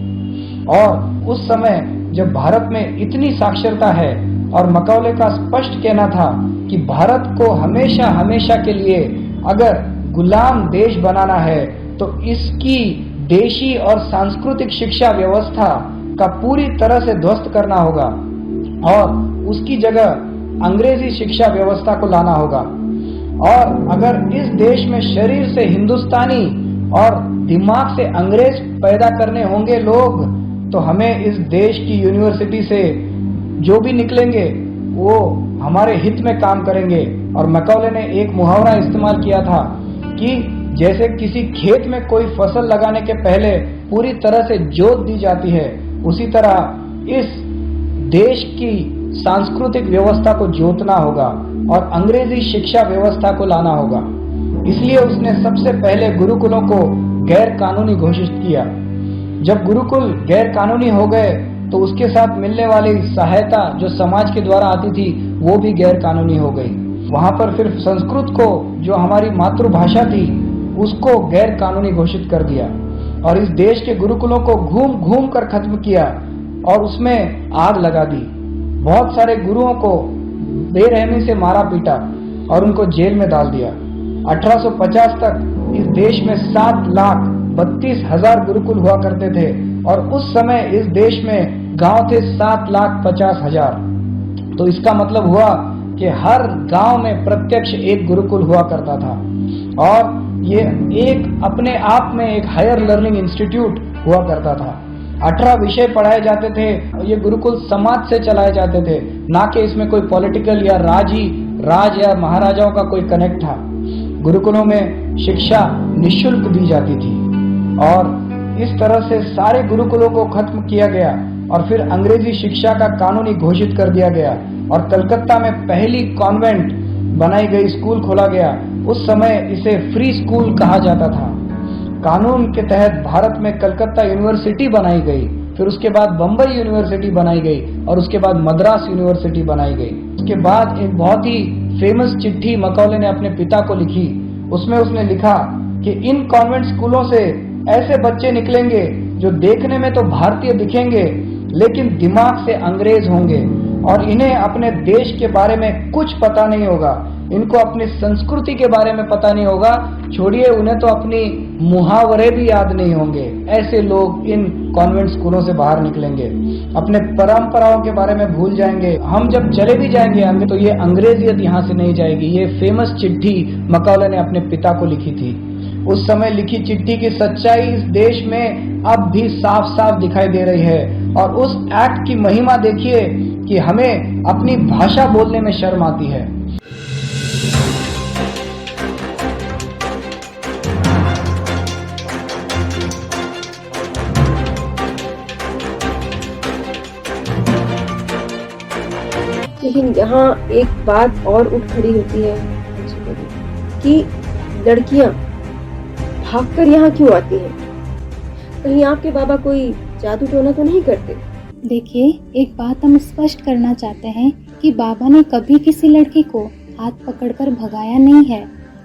और उस समय जब भारत में इतनी साक्षरता है और मैकॉले का स्पष्ट कहना था कि भारत को हमेशा हमेशा के लिए अगर गुलाम देश बनाना है तो इसकी देशी और सांस्कृतिक शिक्षा व्यवस्था का पूरी तरह से ध्वस्त करना होगा और उसकी जगह अंग्रेजी शिक्षा व्यवस्था को लाना होगा। और अगर इस देश में शरीर से हिंदुस्तानी और दिमाग से अंग्रेज पैदा करने होंगे लोग, तो हमें इस देश की यूनिवर्सिटी से जो भी निकलेंगे वो हमारे हित में काम करेंगे। और मैकॉले ने एक मुहावरा इस्तेमाल किया था कि जैसे किसी खेत में कोई फसल लगाने के पहले पूरी तरह से जोत दी जाती है, उसी तरह इस देश की सांस्कृतिक व्यवस्था को जोतना होगा और अंग्रेजी शिक्षा व्यवस्था को लाना होगा। इसलिए उसने सबसे पहले गुरुकुलों को गैर कानूनी घोषित किया। जब गुरुकुल गैर कानूनी हो गए तो उसके साथ मिलने वाली सहायता जो समाज के द्वारा आती थी वो भी गैर कानूनी हो गई। वहां पर फिर संस्कृत को, जो हमारी मातृभाषा थी, उसको गैर कानूनी घोषित कर दिया और इस देश के गुरुकुलों को घूम घूम कर खत्म किया और उसमें आग लगा दी। बहुत सारे गुरुओं को बेरहमी से मारा पीटा और उनको जेल में डाल दिया। 1850 तक इस देश में 7,32,000 गुरुकुल हुआ करते थे और उस समय इस देश में गांव थे 7,50,000। तो इसका मतलब हुआ कि हर गांव में प्रत्यक्ष एक गुरुकुल हुआ करता था और ये एक अपने आप में एक हायर लर्निंग इंस्टीट्यूट हुआ करता था। 18 विषय पढ़ाए जाते थे। ये गुरुकुल समाज से चलाए जाते थे, ना कि इसमें कोई पॉलिटिकल या राज या महाराजाओं का कोई कनेक्ट था। गुरुकुलों में शिक्षा निःशुल्क दी जाती थी और इस तरह से सारे गुरुकुलों को खत्म किया गया और फिर अंग्रेजी शिक्षा का कानूनी घोषित कर दिया गया और कलकत्ता में पहली कॉन्वेंट बनाई गई, स्कूल खोला गया। उस समय इसे फ्री स्कूल कहा जाता था। कानून के तहत भारत में कलकत्ता यूनिवर्सिटी बनाई गई, फिर उसके बाद बम्बई यूनिवर्सिटी बनाई गई और उसके बाद मद्रास यूनिवर्सिटी बनाई गई। उसके बाद एक बहुत ही फेमस चिट्ठी मैकॉले ने अपने पिता को लिखी। उसमें उसने लिखा कि इन कॉन्वेंट स्कूलों से ऐसे बच्चे निकलेंगे जो देखने में तो भारतीय दिखेंगे लेकिन दिमाग से अंग्रेज होंगे और इन्हें अपने देश के बारे में कुछ पता नहीं होगा, इनको अपनी संस्कृति के बारे में पता नहीं होगा, छोड़िए उन्हें तो अपनी मुहावरे भी याद नहीं होंगे। ऐसे लोग इन कॉन्वेंट स्कूलों से बाहर निकलेंगे, अपने परंपराओं के बारे में भूल जाएंगे। हम जब चले भी जाएंगे तो ये अंग्रेजियत यहाँ से नहीं जाएगी। ये फेमस चिट्ठी मैकॉले ने अपने पिता को लिखी थी। उस समय लिखी चिट्ठी की सच्चाई इस देश में अब भी साफ साफ दिखाई दे रही है और उस एक्ट की महिमा देखिए कि हमें अपनी भाषा बोलने में शर्म आती है। लेकिन यहाँ एक बात और उठ खड़ी होती है कि लड़कियां भागकर यहाँ क्यों आती हैं? कहीं आपके बाबा कोई जादू टोना तो नहीं करते? देखिए, एक बात हम स्पष्ट करना चाहते हैं कि बाबा ने कभी किसी लड़की को हाथ पकड़कर भगाया नहीं है,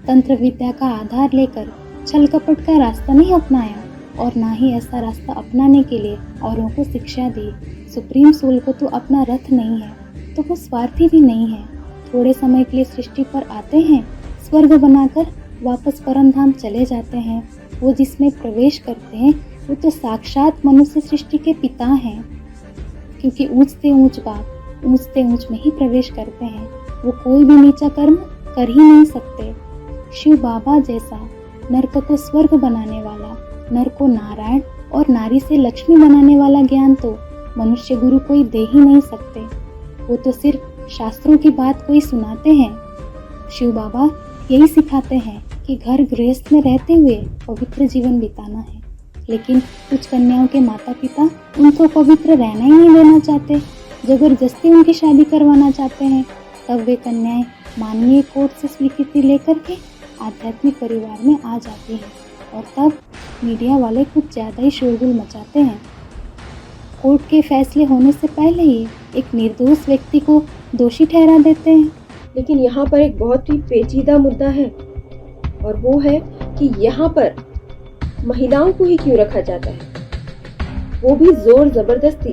तंत्र विद्या का आधार लेकर छल कपट का रास्ता नहीं अपनाया और ना ही ऐसा रास्ता अपनाने के लिए औरों को शिक्षा दी। सुप्रीम सोल को तो अपना रथ नहीं है, तो वो स्वार्थी भी नहीं है। थोड़े समय के लिए सृष्टि पर आते हैं, स्वर्ग बनाकर वापस परम धाम चले जाते हैं। वो जिसमें प्रवेश करते हैं वो तो साक्षात मनुष्य सृष्टि के पिता हैं, क्योंकि ऊंचते ऊंच बाप ऊंचते ऊंच में ही प्रवेश करते हैं। वो कोई भी नीचा कर्म कर ही नहीं सकते। शिव बाबा जैसा नरक को स्वर्ग बनाने वाला, नर को नारायण और नारी से लक्ष्मी बनाने वाला ज्ञान तो मनुष्य गुरु कोई दे ही नहीं सकते। वो तो सिर्फ शास्त्रों की बात कोई सुनाते हैं। शिव बाबा यही सिखाते हैं कि घर गृहस्थ में रहते हुए पवित्र जीवन बिताना है, लेकिन कुछ कन्याओं के माता पिता उनको पवित्र रहना ही नहीं देना चाहते, जबरदस्ती उनकी शादी करवाना चाहते हैं। तब वे कन्याएं माननीय कोर्ट से स्वीकृति लेकर के आध्यात्मिक परिवार में आ जाती हैं, और तब मीडिया वाले कुछ ज़्यादा ही शोरगुल मचाते हैं। कोर्ट के फैसले होने से पहले ही एक निर्दोष व्यक्ति को दोषी ठहरा देते हैं। लेकिन यहाँ पर एक बहुत ही पेचीदा मुद्दा है, और वो है कि यहाँ पर महिलाओं को ही क्यों रखा जाता है, वो भी जोर जबरदस्ती।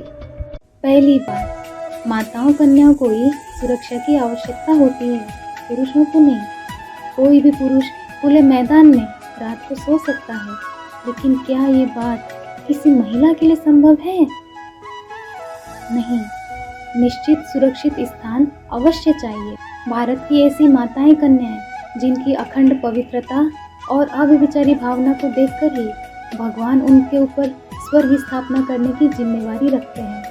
पहली बात, माताओं कन्याओं को ही सुरक्षा की आवश्यकता होती है, पुरुषों को नहीं। कोई भी पुरुष खुले मैदान में रात को सो सकता है, लेकिन क्या ये बात किसी महिला के लिए संभव है? नहीं। निश्चित सुरक्षित स्थान अवश्य चाहिए। भारत की ऐसी माताएं कन्याएं जिनकी अखंड पवित्रता और अव्यभिचारी भावना को देखकर ही भगवान उनके ऊपर स्वर्ग स्थापना करने की जिम्मेवारी रखते हैं।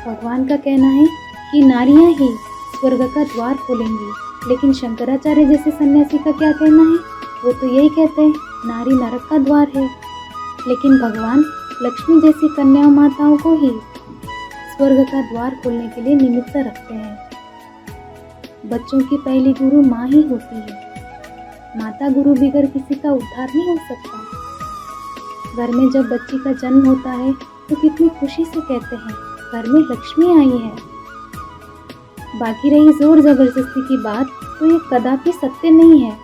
भगवान का कहना है कि नारियां ही स्वर्ग का द्वार खोलेंगी, लेकिन शंकराचार्य जैसे सन्यासी का क्या कहना है? वो तो यही कहते हैं नारी नरक का द्वार है। लेकिन भगवान लक्ष्मी जैसी कन्या माताओं को ही स्वर्ग का द्वार खोलने के लिए निमित्त रखते हैं। बच्चों की पहली गुरु माँ ही होती है। माता गुरु बगैर किसी का उद्धार नहीं हो सकता। घर में जब बच्ची का जन्म होता है तो कितनी खुशी से कहते हैं घर में लक्ष्मी आई है। बाकी रही जोर जबरदस्ती की बात, तो ये कदापि सत्य नहीं है।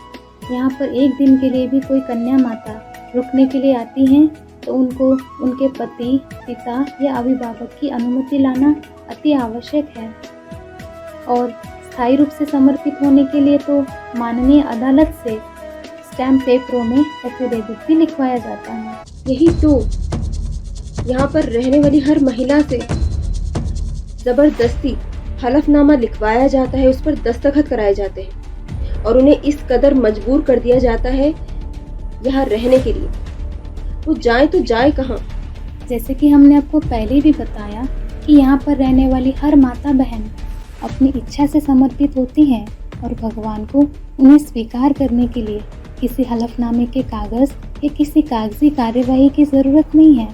यहाँ पर एक दिन के लिए भी कोई कन्या माता रुकने के लिए आती हैं तो उनको उनके पति, पिता या अभिभावक की अनुमति लाना अति आवश्यक है, और स्थायी रूप से समर्पित होने के लिए तो माननीय अदालत से स्टैम्प पेपरों में एफिडेविट भी लिखवाया जाता है। यही तो यहाँ पर रहने वाली हर महिला से जबरदस्ती हलफनामा लिखवाया जाता है, उस पर दस्तखत कराए जाते हैं और उन्हें इस कदर मजबूर कर दिया जाता है यहाँ रहने के लिए। वो जाए तो जाए कहाँ? जैसे कि हमने आपको पहले भी बताया कि यहाँ पर रहने वाली हर माता बहन अपनी इच्छा से समर्पित होती हैं, और भगवान को उन्हें स्वीकार करने के लिए किसी हलफनामे के कागज़ या किसी कागजी कार्यवाही की ज़रूरत नहीं है।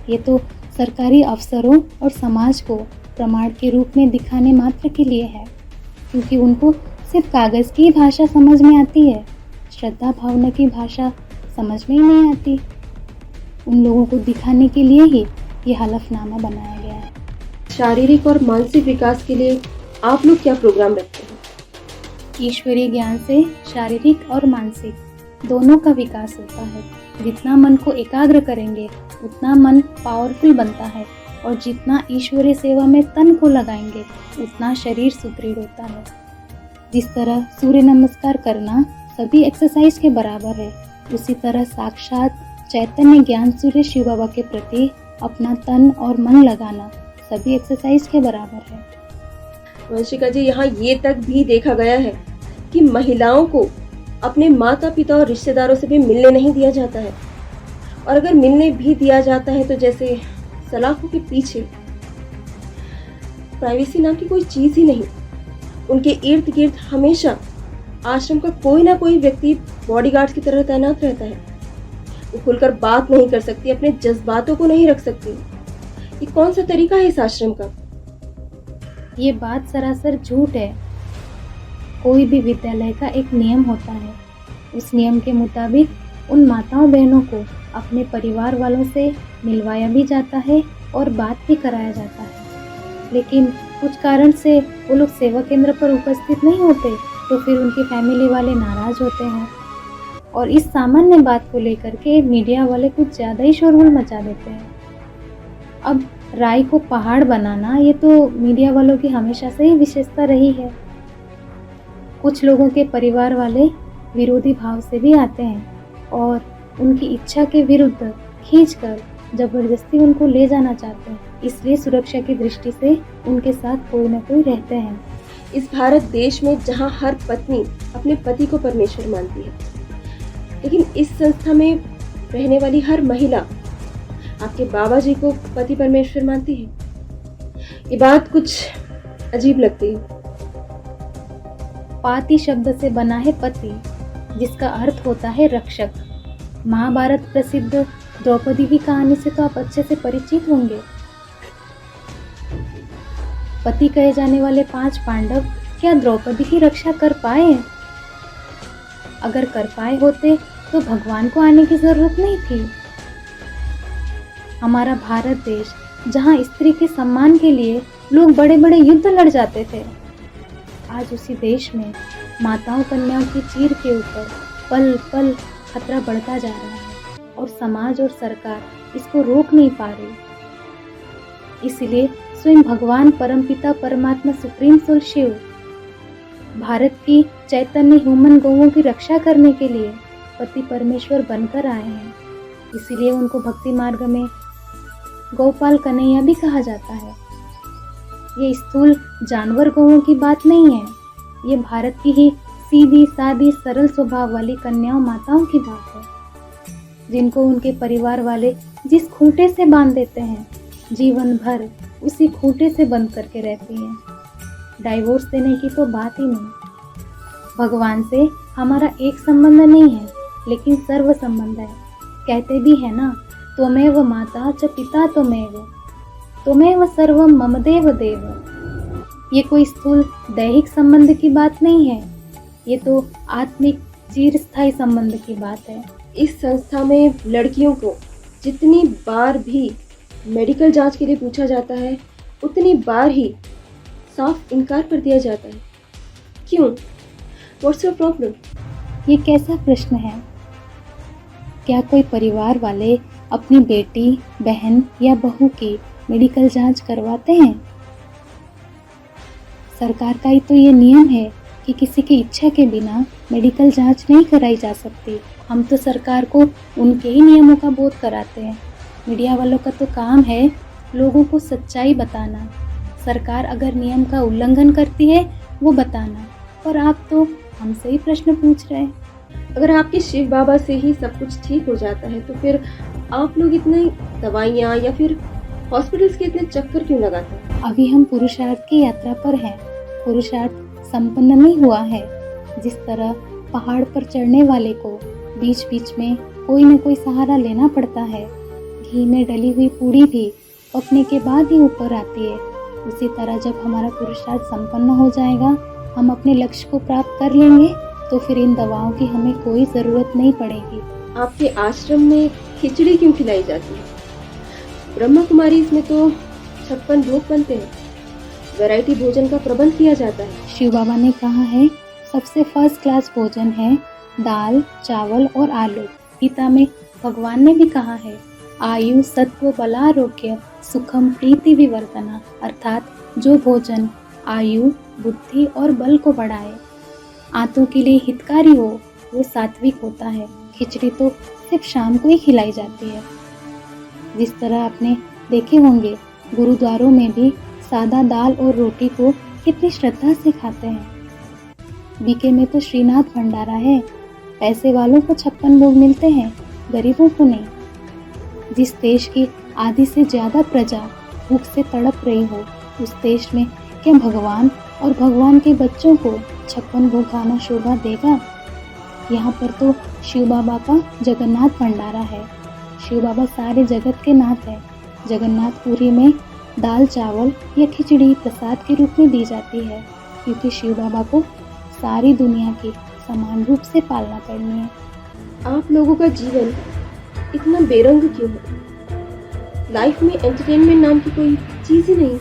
ये तो सरकारी अफसरों और समाज को प्रमाण के रूप में दिखाने मात्र के लिए है, क्योंकि उनको सिर्फ कागज़ की भाषा समझ में आती है, श्रद्धा भावना की भाषा समझ में ही नहीं आती। उन लोगों को दिखाने के लिए ही ये हलफनामा बनाया गया है। शारीरिक और मानसिक विकास के लिए आप लोग क्या प्रोग्राम रखते हैं? ईश्वरीय ज्ञान से शारीरिक और मानसिक दोनों का विकास होता है। जितना मन को एकाग्र करेंगे उतना मन पावरफुल बनता है, और जितना ईश्वरीय सेवा में तन को लगाएंगे उतना शरीर सुदृढ़ होता है। जिस तरह सूर्य नमस्कार करना सभी एक्सरसाइज के बराबर है, उसी तरह साक्षात चैतन्य ज्ञान सूर्य शिव बाबा के प्रति अपना तन और मन लगाना सभी एक्सरसाइज के बराबर है। वंशिका जी, यहाँ ये तक भी देखा गया है कि महिलाओं को अपने माता पिता और रिश्तेदारों से भी मिलने नहीं दिया जाता है, और अगर मिलने भी दिया जाता है तो जैसे सलाखों के पीछे। प्राइवेसी नाम की कोई चीज़ ही नहीं। उनके इर्द गिर्द हमेशा आश्रम का कोई ना कोई व्यक्ति बॉडीगार्ड्स की तरह तैनात रहता है। वो खुलकर बात नहीं कर सकती, अपने जज्बातों को नहीं रख सकती। ये कौन सा तरीका है इस आश्रम का? ये बात सरासर झूठ है। कोई भी विद्यालय का एक नियम होता है। उस नियम के मुताबिक उन माताओं बहनों को अपने परिवार वालों से मिलवाया भी जाता है और बात भी कराया जाता है, लेकिन कुछ कारण से वो लोग सेवा केंद्र पर उपस्थित नहीं होते तो फिर उनकी फैमिली वाले नाराज होते हैं, और इस सामान्य बात को लेकर के मीडिया वाले कुछ ज़्यादा ही शोरगुल मचा देते हैं। अब राई को पहाड़ बनाना ये तो मीडिया वालों की हमेशा से ही विशेषता रही है। कुछ लोगों के परिवार वाले विरोधी भाव से भी आते हैं और उनकी इच्छा के विरुद्ध खींचकर जबरदस्ती उनको ले जाना चाहते हैं, इसलिए सुरक्षा की दृष्टि से उनके साथ कोई न कोई रहते हैं। इस भारत देश में जहां हर पत्नी अपने पति को परमेश्वर मानती है, लेकिन इस संस्था में रहने वाली हर महिला आपके बाबा जी को पति परमेश्वर मानती है। ये बात कुछ अजीब लगती है। पाति शब्द से बना है पति, जिसका अर्थ होता है रक्षक। महाभारत प्रसिद्ध द्रौपदी की कहानी से तो आप अच्छे से परिचित होंगे। पति कहे जाने वाले 5 पांडव क्या द्रौपदी की रक्षा कर पाए? अगर कर पाए होते तो भगवान को आने की जरूरत नहीं थी। हमारा भारत देश, जहां स्त्री के सम्मान के लिए लोग बड़े बड़े युद्ध लड़ जाते थे, आज उसी देश में माताओं कन्याओं की चीर के ऊपर पल पल खतरा बढ़ता जा रहा है और समाज और सरकार इसको रोक नहीं पा रही। इसलिए स्वयं भगवान परमपिता परमात्मा सुप्रीम सोल शिव भारत की चैतन्य ह्यूमन गौओं की रक्षा करने के लिए पति परमेश्वर बनकर आए हैं। इसीलिए उनको भक्ति मार्ग में गौपाल कन्हैया भी कहा जाता है। ये स्थूल जानवर गौओं की बात नहीं है, ये भारत की ही सीधी सादी सरल स्वभाव वाली कन्याओं माताओं की बात है, जिनको उनके परिवार वाले जिस खूंटे से बांध देते हैं, जीवन भर उसी खूंटे से बंद करके रहती हैं। डाइवोर्स देने की तो बात ही नहीं। भगवान से हमारा एक संबंध नहीं है, लेकिन सर्व संबंध है। कहते भी है ना, त्वमेव माता च पिता त्वमेव सर्वम मम देव देव। ये कोई स्थूल दैहिक संबंध की बात नहीं है, ये तो आत्मिक चिरस्थायी संबंध की बात है। इस संस्था में लड़कियों को जितनी बार भी मेडिकल जांच के लिए पूछा जाता है, उतनी बार ही साफ इनकार कर दिया जाता है। क्यों? What's your problem? ये कैसा प्रश्न है? क्या कोई परिवार वाले अपनी बेटी, बहन या बहू की मेडिकल जांच करवाते हैं? सरकार का ही तो ये नियम है कि किसी की इच्छा के बिना मेडिकल जांच नहीं कराई जा सकती। हम तो सरकार को उनके ही नियमों का बोध कराते हैं। मीडिया वालों का तो काम है लोगों को सच्चाई बताना। सरकार अगर नियम का उल्लंघन करती है वो बताना, पर आप तो हमसे ही प्रश्न पूछ रहे हैं। अगर आपके शिव बाबा से ही सब कुछ ठीक हो जाता है, तो फिर आप लोग इतनी दवाइयाँ या फिर हॉस्पिटल्स के इतने चक्कर क्यों लगाते हैं? अभी हम पुरुषार्थ की यात्रा पर हैं। पुरुषार्थ संपन्न नहीं हुआ है। जिस तरह पहाड़ पर चढ़ने वाले को बीच बीच में कोई न कोई सहारा लेना पड़ता है, घी में डली हुई पूड़ी भी पकने के बाद ही ऊपर आती है, उसी तरह जब हमारा पुरुषार्थ संपन्न हो जाएगा, हम अपने लक्ष्य को प्राप्त कर लेंगे, तो फिर इन दवाओं की हमें कोई ज़रूरत नहीं पड़ेगी। आपके आश्रम में खिचड़ी क्यों खिलाई जाती है? ब्रह्मा कुमारी इसमें तो 56 भोग बनते हैं, वैरायटी भोजन का प्रबंध किया जाता है। शिव बाबा ने कहा है सबसे फर्स्ट क्लास भोजन है दाल, चावल और आलू। गीता में भगवान ने भी कहा है आयु, सत्व, बलारोग्य, सुखम, प्रीति विवर्धना, अर्थात जो भोजन आयु, बुद्धि और बल को बढ़ाए, आंतों के लिए हितकारी हो, वो सात्विक होता है। खिचड़ी तो सिर्फ शाम को ही खिलाई जाती है। जिस तरह आपने देखे होंगे गुरुद्वारों में भी सादा दाल और रोटी को कितनी श्रद्धा से खाते हैं। बीके में तो श्रीनाथ भंडारा है, पैसे वालों को 56 भोग मिलते हैं, गरीबों को नहीं। जिस देश की आधी से ज्यादा प्रजा भूख से तड़प रही हो, उस देश में क्या भगवान और भगवान के बच्चों को 56 भोग खाना शोभा देगा? यहाँ पर तो शिव बाबा का जगन्नाथ भंडारा है। शिव बाबा सारे जगत के नाथ है। जगन्नाथपुरी में दाल, चावल या खिचड़ी प्रसाद के रूप में दी जाती है, क्योंकि शिव बाबा को सारी दुनिया की समान रूप से पालना करनी है। आप लोगों का जीवन इतना बेरंग क्यों है? लाइफ में एंटरटेनमेंट नाम की कोई चीज ही नहीं।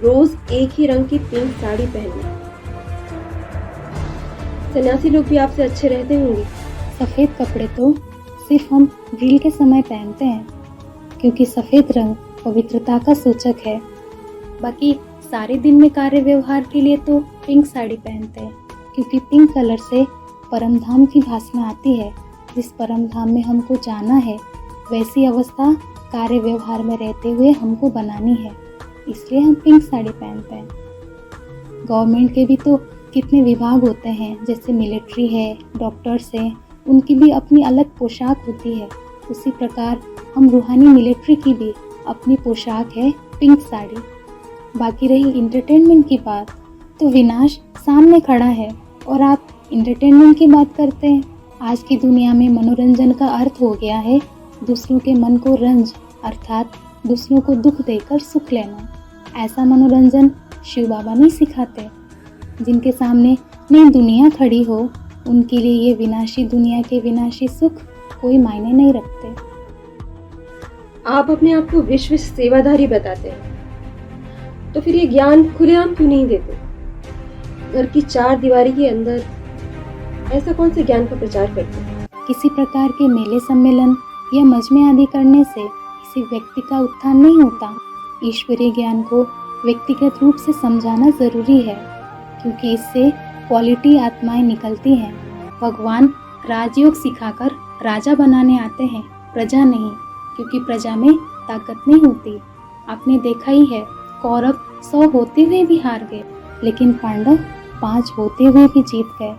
रोज एक ही रंग की पिंक साड़ी पहनना। सन्यासी लोग भी आपसे अच्छे रहते होंगे। सफ़ेद कपड़े तो सिर्फ हम ड्रिल के समय पहनते हैं, क्योंकि सफ़ेद रंग पवित्रता का सूचक है। बाकी सारे दिन में कार्य व्यवहार के लिए तो पिंक साड़ी पहनते हैं, क्योंकि पिंक कलर से परम धाम की भासना आती है। जिस परम धाम में हमको जाना है, वैसी अवस्था कार्य व्यवहार में रहते हुए हमको बनानी है, इसलिए हम पिंक साड़ी पहनते हैं। गवर्नमेंट के भी तो कितने विभाग होते हैं, जैसे मिलिट्री है, डॉक्टर्स हैं, उनकी भी अपनी अलग पोशाक होती है। उसी प्रकार हम रूहानी मिलिट्री की भी अपनी पोशाक है पिंक साड़ी। बाकी रही इंटरटेनमेंट की बात, तो विनाश सामने खड़ा है और आप इंटरटेनमेंट की बात करते हैं। आज की दुनिया में मनोरंजन का अर्थ हो गया है दूसरों के मन को रंज, अर्थात दूसरों को दुख देकर सुख लेना। ऐसा मनोरंजन शिव बाबा नहीं सिखाते। जिनके सामने नई दुनिया खड़ी हो, उनके लिए ये विनाशी दुनिया के विनाशी सुख कोई मायने नहीं रखते। आप अपने आप को विश्व सेवाधारी बताते हैं, तो फिर ये ज्ञान खुलेआम क्यों नहीं देते? घर की चार दीवारी के अंदर ऐसा कौन से ज्ञान का प्रचार करते हैं? किसी प्रकार के मेले, सम्मेलन या मजमे आदि करने से किसी व्यक्ति का उत्थान नहीं होता। ईश्वरीय ज्ञान को व्यक्तिगत रूप से समझाना जरूरी है, क्योंकि इससे क्वालिटी आत्माएं निकलती हैं। भगवान राजयोग सिखाकर राजा बनाने आते हैं, प्रजा नहीं, क्योंकि प्रजा में ताकत नहीं होती। आपने देखा ही है, कौरव 100 होते हुए भी हार गए, लेकिन पांडव 5 होते हुए भी जीत गए।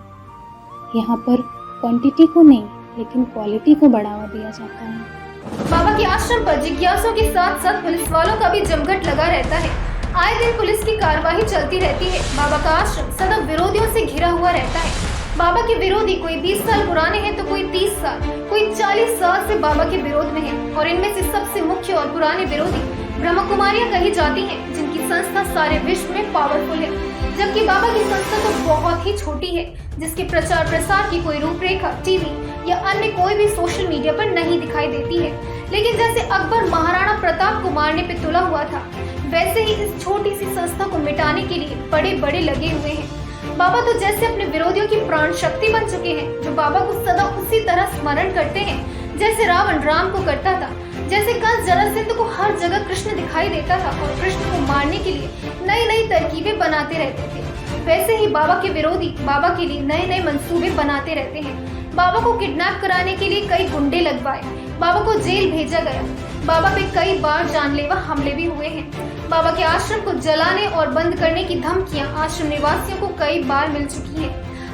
यहाँ पर क्वांटिटी को नहीं, लेकिन क्वालिटी को बढ़ावा दिया जाता है। बाबा के आश्रम पर जिज्ञासुओं के साथ साथ पुलिस वालों का भी जमघट लगा रहता है। आए दिन पुलिस की कार्रवाई चलती रहती है। बाबा का आश्रम सदैव विरोधियों से घिरा हुआ रहता है। बाबा के विरोधी कोई 20 साल पुराने हैं तो कोई 30 साल, कोई 40 साल से बाबा के विरोध में है। और इनमें से सबसे मुख्य और पुराने विरोधी ब्रह्म कुमारियां कही जाती हैं, जिनकी संस्था सारे विश्व में पावरफुल है, जबकि बाबा की संस्था तो बहुत ही छोटी है, जिसके प्रचार प्रसार की कोई रूपरेखा टीवी या अन्य कोई भी सोशल मीडिया पर नहीं दिखाई देती है। लेकिन जैसे अकबर महाराणा प्रताप को मारने पे तुला हुआ था, वैसे ही इस छोटी सी संस्था को मिटाने के लिए बड़े बड़े लगे हुए हैं। बाबा तो जैसे अपने विरोधियों की प्राण शक्ति बन चुके हैं, जो बाबा को सदा उसी तरह स्मरण करते हैं जैसे रावण राम को करता था, जैसे कंस जरासंध को हर जगह कृष्ण दिखाई देता था और कृष्ण को मारने के लिए नई नई तरकीबें बनाते रहते थे। वैसे ही बाबा के विरोधी बाबा के लिए नए नए मंसूबे बनाते रहते हैं। बाबा को किडनैप कराने के लिए कई गुंडे लगवाए, बाबा को जेल भेजा गया, बाबा पे कई बार जानलेवा हमले भी हुए हैं। बाबा के आश्रम को जलाने और बंद करने की धमकियां आश्रम निवासियों को कई बार मिल चुकी हैं।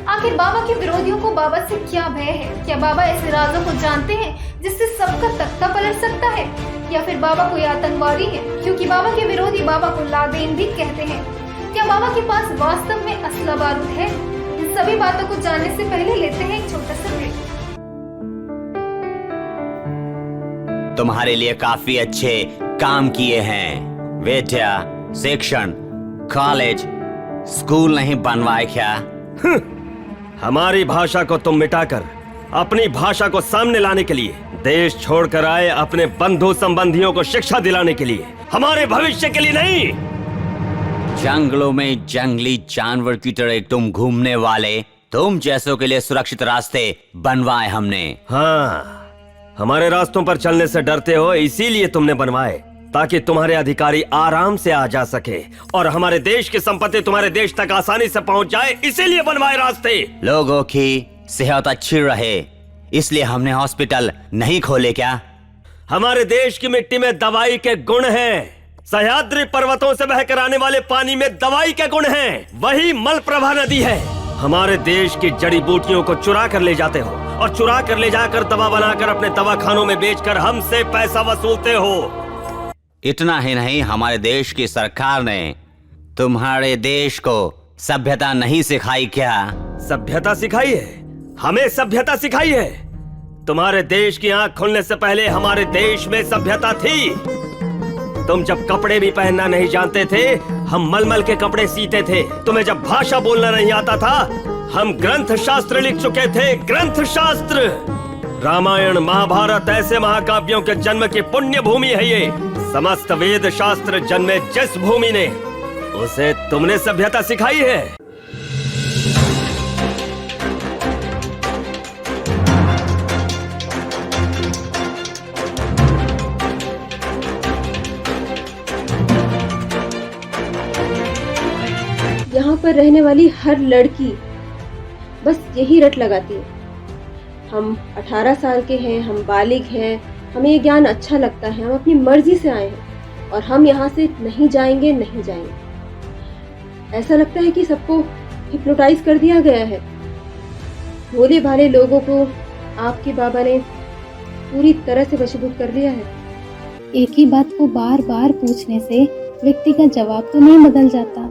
आखिर बाबा के विरोधियों को बाबा से क्या भय है? क्या बाबा ऐसे राजों को जानते हैं जिससे सबका तख्ता पलट सकता है? या फिर बाबा कोई आतंकवादी है? क्योंकि बाबा के विरोधी बाबा को लादेन भी कहते हैं। क्या बाबा के पास वास्तव में असला बारूद है? इन सभी बातों को जानने से पहले लेते हैं एक छोटा सा ब्रेक। तुम्हारे लिए काफी अच्छे काम किए हैं। विद्या, शिक्षण, कॉलेज, स्कूल नहीं बनवाए क्या? हमारी भाषा को तुम मिटाकर अपनी भाषा को सामने लाने के लिए देश छोड़कर आए अपने बंधु संबंधियों को शिक्षा दिलाने के लिए, हमारे भविष्य के लिए नहीं। जंगलों में जंगली जानवर की तरह तुम घूमने वाले, तुम जैसों के लिए सुरक्षित रास्ते बनवाए हमने। हाँ, हमारे रास्तों पर चलने से डरते हो, इसीलिए तुमने बनवाए, ताकि तुम्हारे अधिकारी आराम से आ जा सके और हमारे देश की संपत्ति तुम्हारे देश तक आसानी से पहुंच जाए, इसीलिए बनवाए रास्ते। लोगों की सेहत अच्छी रहे, इसलिए हमने हॉस्पिटल नहीं खोले क्या? हमारे देश की मिट्टी में दवाई के गुण हैं। सह्याद्री पर्वतों से बहकर आने वाले पानी में दवाई के गुण हैं। वही मलप्रभा नदी है। हमारे देश की जड़ी बूटियों को चुरा कर ले जाते हो और चुरा कर ले जाकर दवा बनाकर अपने दवाखानों में बेचकर हमसे पैसा वसूलते हो। इतना ही नहीं, हमारे देश की सरकार ने तुम्हारे देश को सभ्यता नहीं सिखाई क्या? सभ्यता सिखाई है? हमें सभ्यता सिखाई है? तुम्हारे देश की आंख खुलने से पहले हमारे देश में सभ्यता थी। तुम जब कपड़े भी पहनना नहीं जानते थे, हम मलमल के कपड़े सीते थे। तुम्हें जब भाषा बोलना नहीं आता था, हम ग्रंथ शास्त्र लिख चुके थे। ग्रंथ शास्त्र, रामायण, महाभारत ऐसे महाकाव्यों के जन्म की पुण्य भूमि है ये। समस्त वेद शास्त्र जन्मे जिस भूमि ने, उसे तुमने सभ्यता सिखाई है। रहने वाली हर लड़की बस यही रट लगाती है, हम 18 साल के हैं, हम बालिग हैं, हमें ये ज्ञान अच्छा लगता है, हम अपनी मर्जी से आए हैं और हम यहाँ से नहीं जाएंगे। ऐसा लगता है कि सबको हिप्नोटाइज कर दिया गया है। भोले भाले लोगों को आपके बाबा ने पूरी तरह से वशीभूत कर लिया है। एक ही बात को बार बार पूछने से व्यक्ति का जवाब तो नहीं बदल जाता।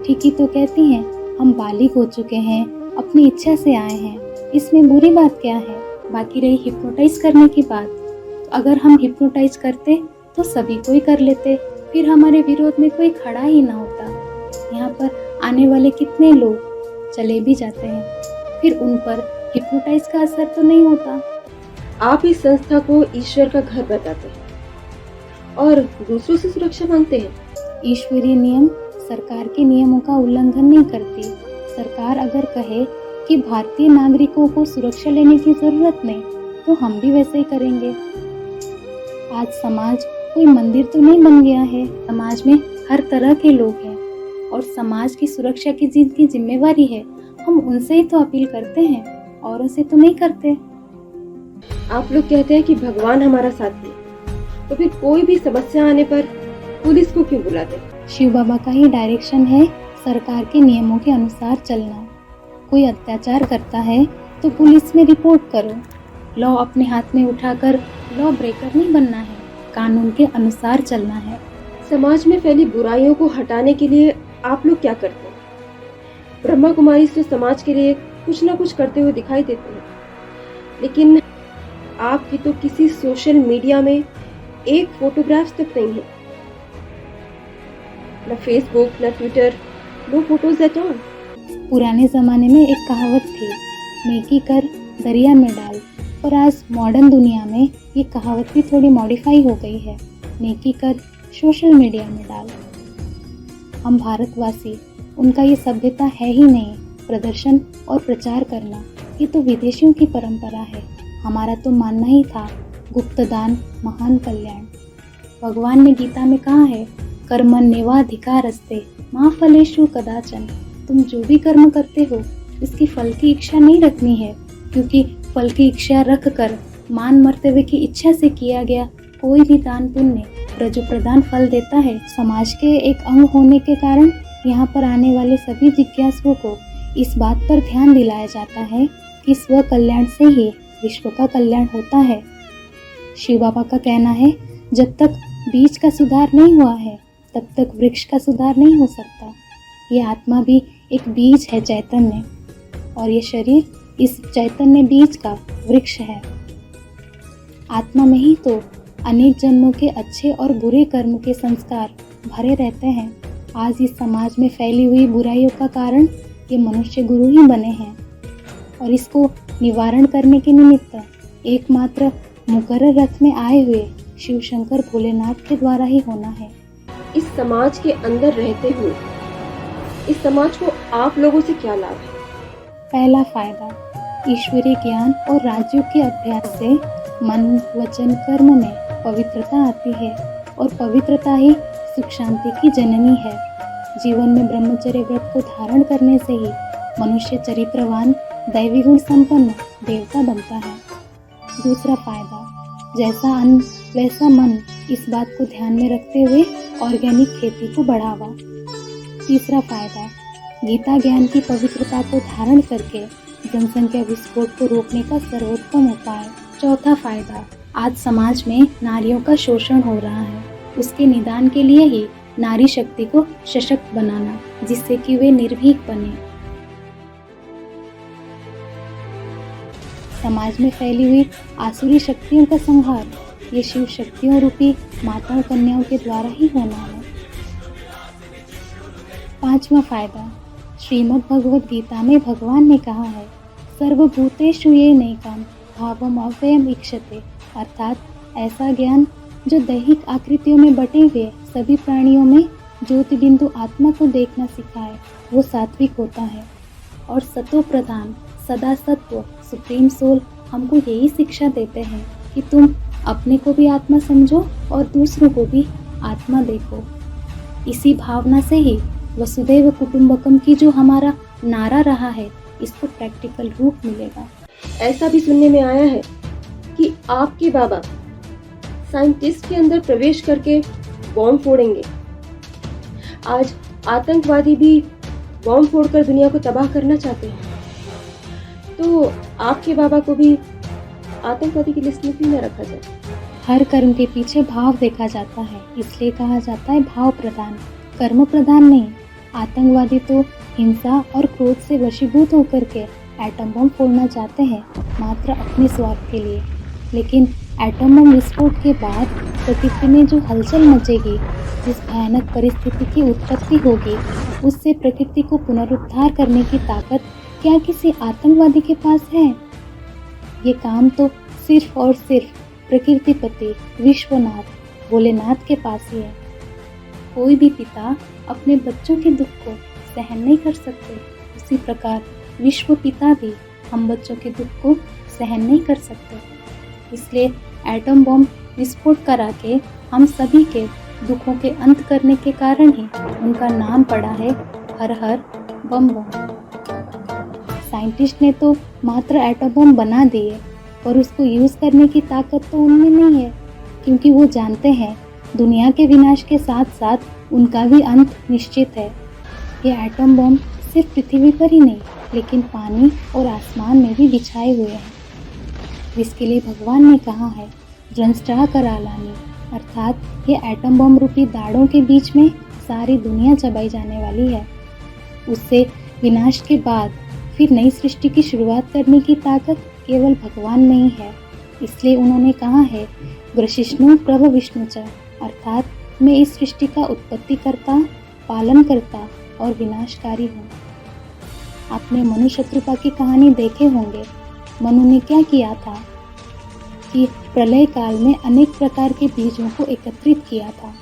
ठीक ही तो कहती हैं, हम बालिग हो चुके हैं, अपनी इच्छा से आए हैं, इसमें बुरी बात क्या है। बाकी रही हिप्नोटाइज करने की बात, तो अगर हम हिप्नोटाइज करते तो सभी कोई कर लेते, फिर हमारे विरोध में कोई खड़ा ही ना होता। यहाँ पर आने वाले कितने लोग चले भी जाते हैं, फिर उन पर हिप्नोटाइज का असर तो नहीं होता। आप इस संस्था को ईश्वर का घर बताते हैं और दूसरों से सुरक्षा मांगते हैं। ईश्वरीय नियम सरकार के नियमों का उल्लंघन नहीं करती। सरकार अगर कहे कि भारतीय नागरिकों को सुरक्षा लेने की जरूरत नहीं, तो हम भी वैसे ही करेंगे। आज समाज कोई मंदिर तो नहीं बन गया है, समाज में हर तरह के लोग हैं और समाज की सुरक्षा की जिनकी जिम्मेवारी है, हम उनसे ही तो अपील करते हैं, औरों से तो नहीं करते। आप लोग कहते हैं कि भगवान हमारा साथी है, तो फिर कोई भी समस्या आने पर पुलिस को क्यों बुलाते? शिव बाबा का ही डायरेक्शन है सरकार के नियमों के अनुसार चलना। कोई अत्याचार करता है तो पुलिस में रिपोर्ट करो। लॉ अपने हाथ में उठाकर लॉ ब्रेकर नहीं बनना है, कानून के अनुसार चलना है। समाज में फैली बुराइयों को हटाने के लिए आप लोग क्या करते हैं? ब्रह्मा कुमारी से समाज के लिए कुछ ना कुछ करते हुए दिखाई देते हैं, लेकिन आपकी तो किसी सोशल मीडिया में एक फोटोग्राफ्स तक नहीं है, न फेसबुक, न Twitter, no photos at all. पुराने जमाने में एक कहावत थी, नेकी कर दरिया में डाल, और आज मॉडर्न दुनिया में ये कहावत भी थोड़ी मॉडिफाई हो गई है, नेकी कर सोशल मीडिया में डाल। हम भारतवासी, उनका ये सभ्यता है ही नहीं। प्रदर्शन और प्रचार करना ये तो विदेशियों की परंपरा है, हमारा तो मानना ही था गुप्तदान महान कल्याण। भगवान ने गीता में कहा है, कर्मण्येवाधिकारस्ते मा फलेषु कदाचन। तुम जो भी कर्म करते हो इसकी फल की इच्छा नहीं रखनी है, क्योंकि फल की इच्छा रख कर मान मर्तव्य की इच्छा से किया गया कोई भी दान पुण्य रजो प्रदान फल देता है। समाज के एक अंग होने के कारण यहाँ पर आने वाले सभी जिज्ञासुओं को इस बात पर ध्यान दिलाया जाता है कि स्व कल्याण से ही विश्व का कल्याण होता है। शिव बाबा का कहना है, जब तक बीज का सुधार नहीं हुआ है तब तक वृक्ष का सुधार नहीं हो सकता। ये आत्मा भी एक बीज है चैतन्य, और ये शरीर इस चैतन्य बीज का वृक्ष है। आत्मा में ही तो अनेक जन्मों के अच्छे और बुरे कर्म के संस्कार भरे रहते हैं। आज इस समाज में फैली हुई बुराइयों का कारण ये मनुष्य गुरु ही बने हैं, और इसको निवारण करने के निमित्त एकमात्र मुकर्रर रथ में आए हुए शिव शंकर भोलेनाथ के द्वारा ही होना है। इस समाज के अंदर रहते हुए इस समाज को आप लोगों से क्या लाभ है? पहला फायदा, ईश्वरीय ज्ञान और राजयोग के अभ्यास से मन वचन कर्म में पवित्रता आती है, और पवित्रता ही सुख शांति की जननी है। जीवन में ब्रह्मचर्य व्रत को धारण करने से ही मनुष्य चरित्रवान दैवी गुण संपन्न देवता बनता है। दूसरा फायदा, जैसा अन्न वैसा मन, इस बात को ध्यान में रखते हुए ऑर्गेनिक खेती को बढ़ावा। तीसरा फायदा, गीता ज्ञान की पवित्रता को धारण करके जनसंख्या विस्फोट को रोकने का सर्वोत्तम उपाय। चौथा फायदा, आज समाज में नारियों का शोषण हो रहा है, उसके निदान के लिए ही नारी शक्ति को सशक्त बनाना, जिससे कि वे निर्भीक बने। समाज में फैली हुई आसुरी शक्तियों का संहार ये शिव शक्तियों रूपी माता और कन्याओं के द्वारा ही होना है। पांचवा फायदा, श्रीमद् भगवद गीता में भगवान ने कहा है, सर्वभूतेषु ये नैकाम भावम अव्ययम ईक्षते, अर्थात ऐसा ज्ञान जो दैहिक आकृतियों में बटे हुए सभी प्राणियों में ज्योति बिंदु आत्मा को देखना सिखाए, वो सात्विक होता है। और सतो प्रधान सदा सत्व सुप्रीम सोल हमको यही शिक्षा देते हैं कि तुम अपने को भी आत्मा समझो और दूसरों को भी आत्मा देखो। इसी भावना से ही वसुधैव कुटुंबकम की जो हमारा नारा रहा है, इसको प्रैक्टिकल रूप मिलेगा। ऐसा भी सुनने में आया है कि आपके बाबा साइंटिस्ट के अंदर प्रवेश करके बॉम्ब फोड़ेंगे। आज आतंकवादी भी बॉम्ब फोड़कर दुनिया को तबाह करना चाहते हैं, तो आपके बाबा को भी आतंकवादी की लिस्ट में क्यों न रखा जाए? हर कर्म के पीछे भाव देखा जाता है, इसलिए कहा जाता है भाव प्रधान, कर्म प्रधान नहीं। आतंकवादी तो हिंसा और क्रोध से वशीभूत होकर के एटम बम फोड़ना चाहते हैं, मात्र अपने स्वार्थ के लिए। लेकिन एटम बम विस्फोट के बाद प्रकृति में जो हलचल मचेगी, जिस भयानक परिस्थिति की उत्पत्ति होगी, उससे प्रकृति को पुनरुद्धार करने की ताकत क्या किसी आतंकवादी के पास है? ये काम तो सिर्फ और सिर्फ प्रकृतिपति विश्वनाथ भोलेनाथ के पास ही है। कोई भी पिता अपने बच्चों के दुख को सहन नहीं कर सकते, उसी प्रकार विश्व पिता भी हम बच्चों के दुख को सहन नहीं कर सकते। इसलिए एटम बम विस्फोट करा के हम सभी के दुखों के अंत करने के कारण ही उनका नाम पड़ा है हर हर बम बम। साइंटिस्ट ने तो मात्र एटम बम बना दिए, और उसको यूज़ करने की ताकत तो उनमें नहीं है, क्योंकि वो जानते हैं दुनिया के विनाश के साथ साथ उनका भी अंत निश्चित है। ये एटम बम सिर्फ पृथ्वी पर ही नहीं, लेकिन पानी और आसमान में भी बिछाए हुए हैं। जिसके लिए भगवान ने कहा है द्रंष्टा करालानी, अर्थात ये एटम बम रूपी दाड़ों के बीच में सारी दुनिया चबाई जाने वाली है। उससे विनाश के बाद फिर नई सृष्टि की शुरुआत करने की ताकत केवल भगवान में ही है। इसलिए उन्होंने कहा है ग्रशिष्णु प्रभ विष्णु च, अर्थात मैं इस सृष्टि का उत्पत्ति करता, पालन करता और विनाशकारी हूँ। आपने मनु शत्रुपा की कहानी देखे होंगे। मनु ने क्या किया था कि प्रलय काल में अनेक प्रकार के बीजों को एकत्रित किया था।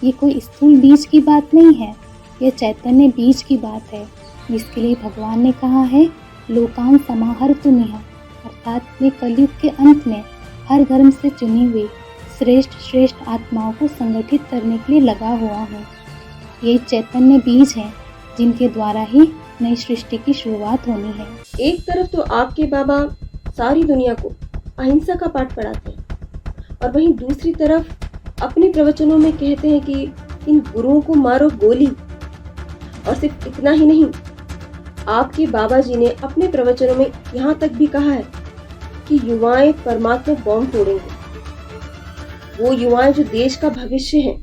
ये कोई स्थूल बीज की बात नहीं है, यह चैतन्य बीज की बात है, जिसके लिए भगवान ने कहा है लोकान समाहर्तुमिह, अर्थात मैं कलयुग के अंत में हर धर्म से चुनी हुई श्रेष्ठ आत्माओं को संगठित करने के लिए लगा हुआ हूँ। ये चैतन्य बीज हैं जिनके द्वारा ही नई सृष्टि की शुरुआत होनी है। एक तरफ तो आपके बाबा सारी दुनिया को अहिंसा का पाठ पढ़ाते हैं, और वहीं दूसरी तरफ अपने प्रवचनों में कहते हैं कि इन गुरुओं को मारो गोली। और सिर्फ इतना ही नहीं, आपके बाबा जी ने अपने प्रवचनों में यहाँ तक भी कहा है कि युवाएं परमात्मा बॉम्ब फोड़ेंगे। वो युवाएं जो देश का भविष्य हैं,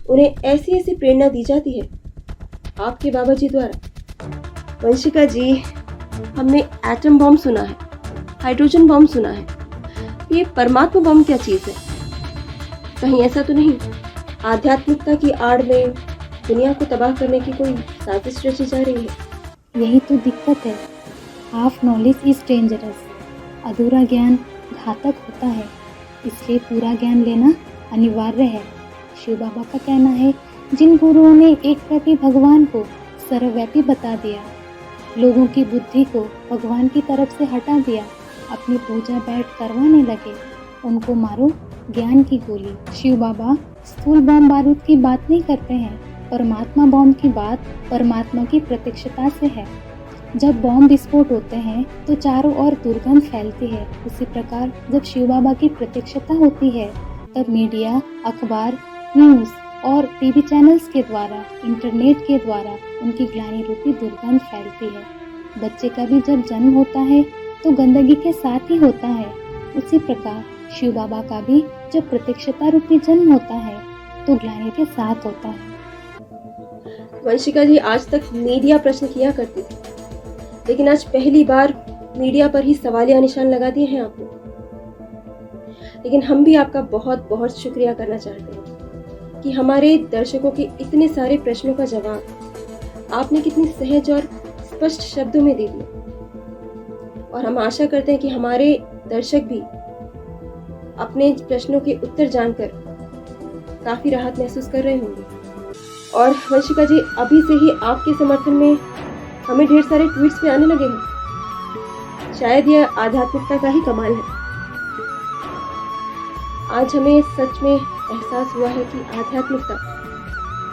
उन्हें ऐसी ऐसी प्रेरणा दी जाती है आपके बाबा जी द्वारा। वंशिका जी, हमने एटम बॉम्ब सुना है, हाइड्रोजन बॉम्ब सुना है, ये परमात्मा बॉम्ब क्या चीज़ है? कहीं ऐसा तो नहीं आध्यात्मिकता की आड़ में दुनिया को तबाह करने की कोई साजिश रची जा रही है? यही तो दिक्कत है। हाफ नॉलेज इज डेंजरस, अधूरा ज्ञान घातक होता है, इसलिए पूरा ज्ञान लेना अनिवार्य है। शिव बाबा का कहना है जिन गुरुओं ने एक व्यापी भगवान को सर्वव्यापी बता दिया, लोगों की बुद्धि को भगवान की तरफ से हटा दिया, अपनी पूजा बैठ करवाने लगे, उनको मारो ज्ञान की गोली। शिव बाबा स्थूल बम बारूद की बात नहीं करते हैं, परमात्मा बॉम्ब की बात परमात्मा की प्रत्यक्षता से है। जब बॉम्ब विस्फोट होते हैं तो चारों ओर दुर्गंध फैलती है। उसी प्रकार जब शिव बाबा की प्रत्यक्षता होती है तब मीडिया, अखबार, न्यूज़ और टीवी चैनल्स के द्वारा, इंटरनेट के द्वारा उनकी ग्लानि रूपी दुर्गंध फैलती है। बच्चे का भी जब जन्म होता है तो गंदगी के साथ ही होता है। उसी प्रकार शिव बाबा का भी जब प्रत्यक्षता रूपी जन्म होता है तो ग्लानि के साथ होता है। वंशिका जी, आज तक मीडिया प्रश्न किया करती थी, लेकिन आज पहली बार मीडिया पर ही सवालिया निशान लगा दिए हैं आपने। लेकिन हम भी आपका बहुत बहुत शुक्रिया करना चाहते हैं कि हमारे दर्शकों के इतने सारे प्रश्नों का जवाब आपने कितनी सहज और स्पष्ट शब्दों में दे दिया। और हम आशा करते हैं कि हमारे दर्शक भी अपने प्रश्नों के उत्तर जानकर काफ़ी राहत महसूस कर रहे होंगे। और वंशिका जी, अभी से ही आपके समर्थन में हमें ढेर सारे ट्वीट्स भी आने लगे हैं। शायद यह आध्यात्मिकता का ही कमाल है। आज हमें सच में एहसास हुआ है कि आध्यात्मिकता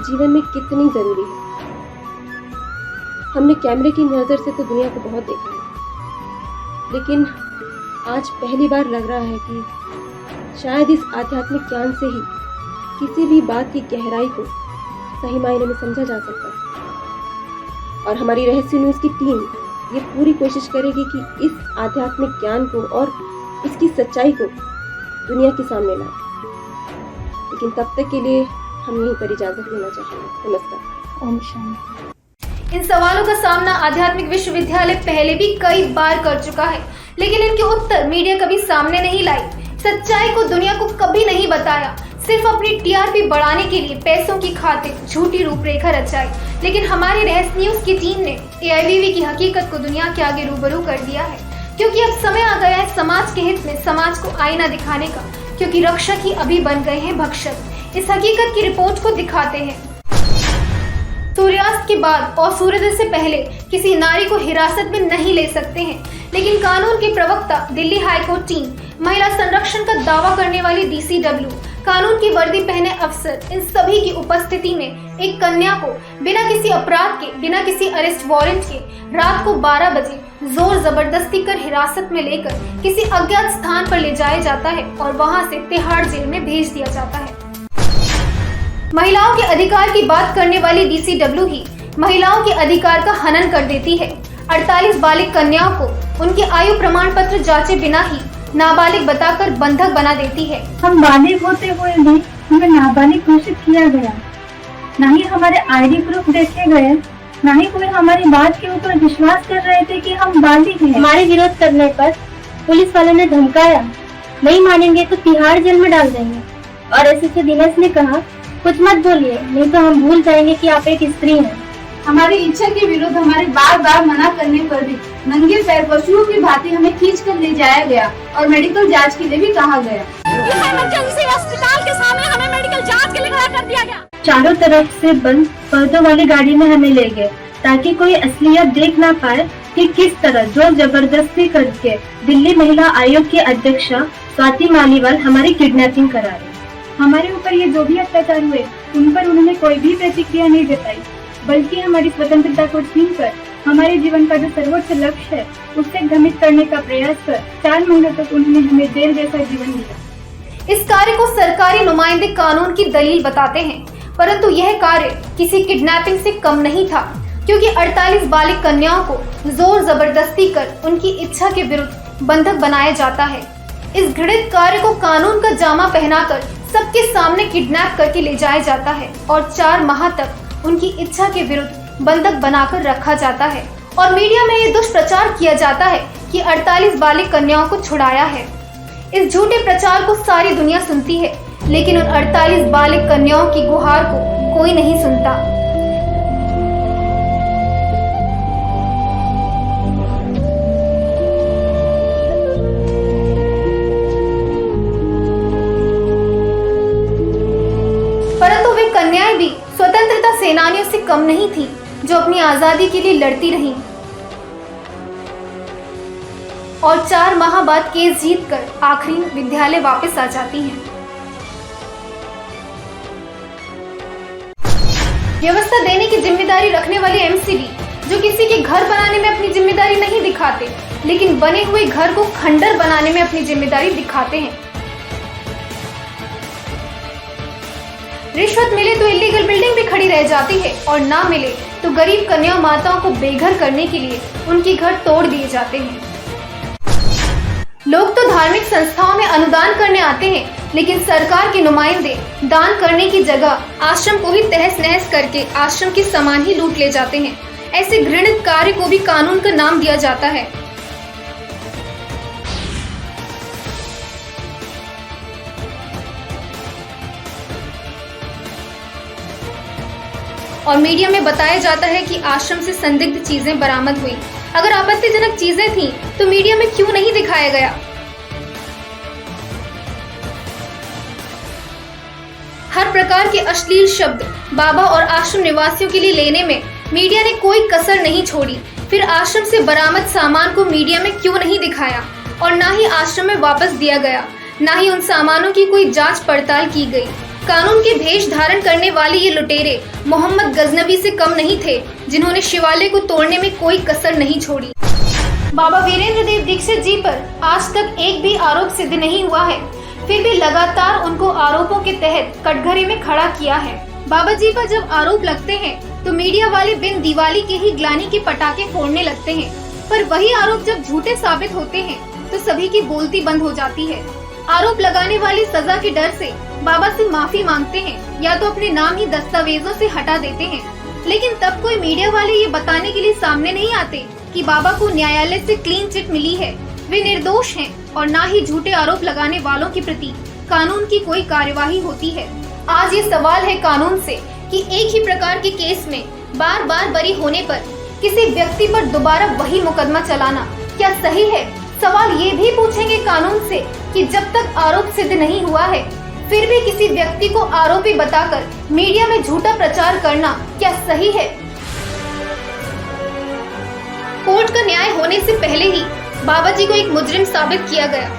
जीवन में कितनी जरूरी है। हमने कैमरे की नज़र से तो दुनिया को बहुत देखा है, लेकिन आज पहली बार लग रहा है कि शायद इस आध्यात्मिक ज्ञान से ही किसी भी बात की गहराई को सही मायने में समझा जा सकता है। और हमारी रहस्य न्यूज़ की टीम ये पूरी कोशिश करेगी कि इस आध्यात्मिक ज्ञान को और इसकी सच्चाई को दुनिया के सामने लाए। लेकिन तब तक के लिए हम यहीं पर इजाजत लेना चाहेंगे। नमस्कार। ओम शांति। इन सवालों का सामना आध्यात्मिक विश्वविद्यालय पहले भी कई बार कर चुका है, लेकिन इनके उत्तर मीडिया कभी सामने नहीं लाई, सच्चाई को दुनिया को कभी नहीं बताया, सिर्फ अपनी टीआरपी बढ़ाने के लिए पैसों की खातिर झूठी रूपरेखा रचाई। लेकिन हमारी रहस्य न्यूज की टीम ने एआईवीवी की हकीकत को दुनिया के आगे रूबरू कर दिया है, क्योंकि अब समय आ गया है समाज के हित में समाज को आईना दिखाने का, क्योंकि रक्षक ही अभी बन गए हैं भक्षक। इस हकीकत की रिपोर्ट को दिखाते हैं। सूर्यास्त के बाद और सूर्योदय से पहले किसी नारी को हिरासत में नहीं ले सकते हैं, लेकिन कानून के प्रवक्ता दिल्ली हाईकोर्ट टीम, महिला संरक्षण का दावा करने वाली डीसीडब्ल्यू, कानून की वर्दी पहने अफसर, इन सभी की उपस्थिति में एक कन्या को बिना किसी अपराध के, बिना किसी अरेस्ट वारंट के रात को 12 बजे जोर जबरदस्ती कर हिरासत में लेकर किसी अज्ञात स्थान पर ले जाया जाता है और वहां से तिहाड़ जेल में भेज दिया जाता है। महिलाओं के अधिकार की बात करने वाली डीसीडब्ल्यू ही महिलाओं के अधिकार का हनन कर देती है। 48 बालिग कन्याओं को उनके आयु प्रमाण पत्र जांचे बिना ही नाबालिग बताकर बंधक बना देती है। हम बालिग होते हुए भी हमें नाबालिग घोषित किया गया, न ही हमारे आईडी प्रूफ देखे गए, न ही कोई हमारी बात के ऊपर विश्वास कर रहे थे कि हम बालिग हैं। हमारे विरोध करने पर पुलिस वालों ने धमकाया, नहीं मानेंगे तो तिहाड़ जेल में डाल देंगे। और एसएसपी दिनेश ने कहा, कुछ मत बोलिए, नहीं तो हम भूल जाएंगे कि आप एक स्त्री हैं। हमारी इच्छा के विरुद्ध हमारे बार बार मना करने पर भी नंगे पैर पशुओं की भांति हमें खींच कर ले जाया गया और मेडिकल जांच के लिए भी कहा गया। इमरजेंसी अस्पताल के सामने हमें मेडिकल जांच के लिए खड़ा कर दिया गया। चारों तरफ से बंद पर्दों वाली गाड़ी में हमें ले गए ताकि कोई असलियत देख ना पाए कि किस तरह जोर जबरदस्ती करके दिल्ली महिला आयोग की अध्यक्षा स्वाति मालीवाल हमारी किडनैपिंग करा रही। हमारे ऊपर ये जो भी अत्याचार हुए उन पर उन्होंने कोई भी प्रतिक्रिया नहीं जताई, बल्कि हमारी स्वतंत्रता को छीन कर हमारे जीवन का जो सर्वोच्च लक्ष्य है उससे भ्रमित करने का प्रयास कर 4 महीनों तक उन्होंने हमें जेल जैसा जीवन दिया। इस कार्य को सरकारी नुमाइंदे कानून की दलील बताते हैं, परंतु यह कार्य किसी किडनैपिंग से कम नहीं था, क्योंकि 48 बालिग कन्याओं को जोर जबरदस्ती कर उनकी इच्छा के विरुद्ध बंधक बनाया जाता है। इस घृणित कार्य को कानून का जामा पहनाकर सबके सामने किडनैप करके ले जाया जाता है और 4 माह तक उनकी इच्छा के विरुद्ध बंधक बनाकर रखा जाता है। और मीडिया में ये दुष्प्रचार किया जाता है कि 48 बालिग कन्याओं को छुड़ाया है। इस झूठे प्रचार को सारी दुनिया सुनती है, लेकिन उन 48 बालिग कन्याओं की गुहार को कोई नहीं सुनता। परंतु वे कन्याएं भी स्वतंत्रता सेनानियों से कम नहीं थी, जो अपनी आजादी के लिए लड़ती रहीं और 4 माह बाद केस जीतकर आखिरी विद्यालय वापस आ जाती हैं। व्यवस्था देने की जिम्मेदारी रखने वाले एमसीडी, जो किसी के घर बनाने में अपनी जिम्मेदारी नहीं दिखाते, लेकिन बने हुए घर को खंडर बनाने में अपनी जिम्मेदारी दिखाते हैं। रिश्वत मिले तो इलीगल बिल्डिंग भी खड़ी रह जाती है और ना मिले तो गरीब कन्या माताओं को बेघर करने के लिए उनके घर तोड़ दिए जाते हैं। लोग तो धार्मिक संस्थाओं में अनुदान करने आते हैं, लेकिन सरकार के नुमाइंदे दान करने की जगह आश्रम को ही तहस नहस करके आश्रम के सामान ही लूट ले जाते हैं। ऐसे घृणित कार्य को भी कानून का नाम दिया जाता है। और मीडिया में बताया जाता है कि आश्रम से संदिग्ध चीजें बरामद हुई। अगर आपत्तिजनक चीजें थीं, तो मीडिया में क्यों नहीं दिखाया गया? हर प्रकार के अश्लील शब्द बाबा और आश्रम निवासियों के लिए लेने में मीडिया ने कोई कसर नहीं छोड़ी। फिर आश्रम से बरामद सामान को मीडिया में क्यों नहीं दिखाया और ना ही आश्रम में वापस दिया गया, ना ही उन सामानों की कोई जांच पड़ताल की गई। कानून के भेष धारण करने वाले ये लुटेरे मोहम्मद गजनवी से कम नहीं थे, जिन्होंने शिवालय को तोड़ने में कोई कसर नहीं छोड़ी। बाबा वीरेंद्र देव दीक्षित जी पर आज तक एक भी आरोप सिद्ध नहीं हुआ है, फिर भी लगातार उनको आरोपों के तहत कटघरे में खड़ा किया है। बाबा जी पर जब आरोप लगते हैं तो मीडिया वाले बिन दिवाली के ही ग्लानि के पटाखे फोड़ने लगते हैं, पर वही आरोप जब झूठे साबित होते हैं तो सभी की बोलती बंद हो जाती है। आरोप लगाने वाली सजा के डर से बाबा से माफी मांगते हैं या तो अपने नाम ही दस्तावेजों से हटा देते हैं, लेकिन तब कोई मीडिया वाले ये बताने के लिए सामने नहीं आते कि बाबा को न्यायालय से क्लीन चिट मिली है, वे निर्दोष हैं और न ही झूठे आरोप लगाने वालों के प्रति कानून की कोई कार्यवाही होती है। आज ये सवाल है कानून से कि एक ही प्रकार के केस में बार बार बरी होने पर किसी व्यक्ति पर दोबारा वही मुकदमा चलाना क्या सही है? सवाल ये भी पूछेंगे कानून से कि जब तक आरोप सिद्ध नहीं हुआ है फिर भी किसी व्यक्ति को आरोपी बताकर मीडिया में झूठा प्रचार करना क्या सही है? कोर्ट का न्याय होने से पहले ही बाबा जी को एक मुजरिम साबित किया गया।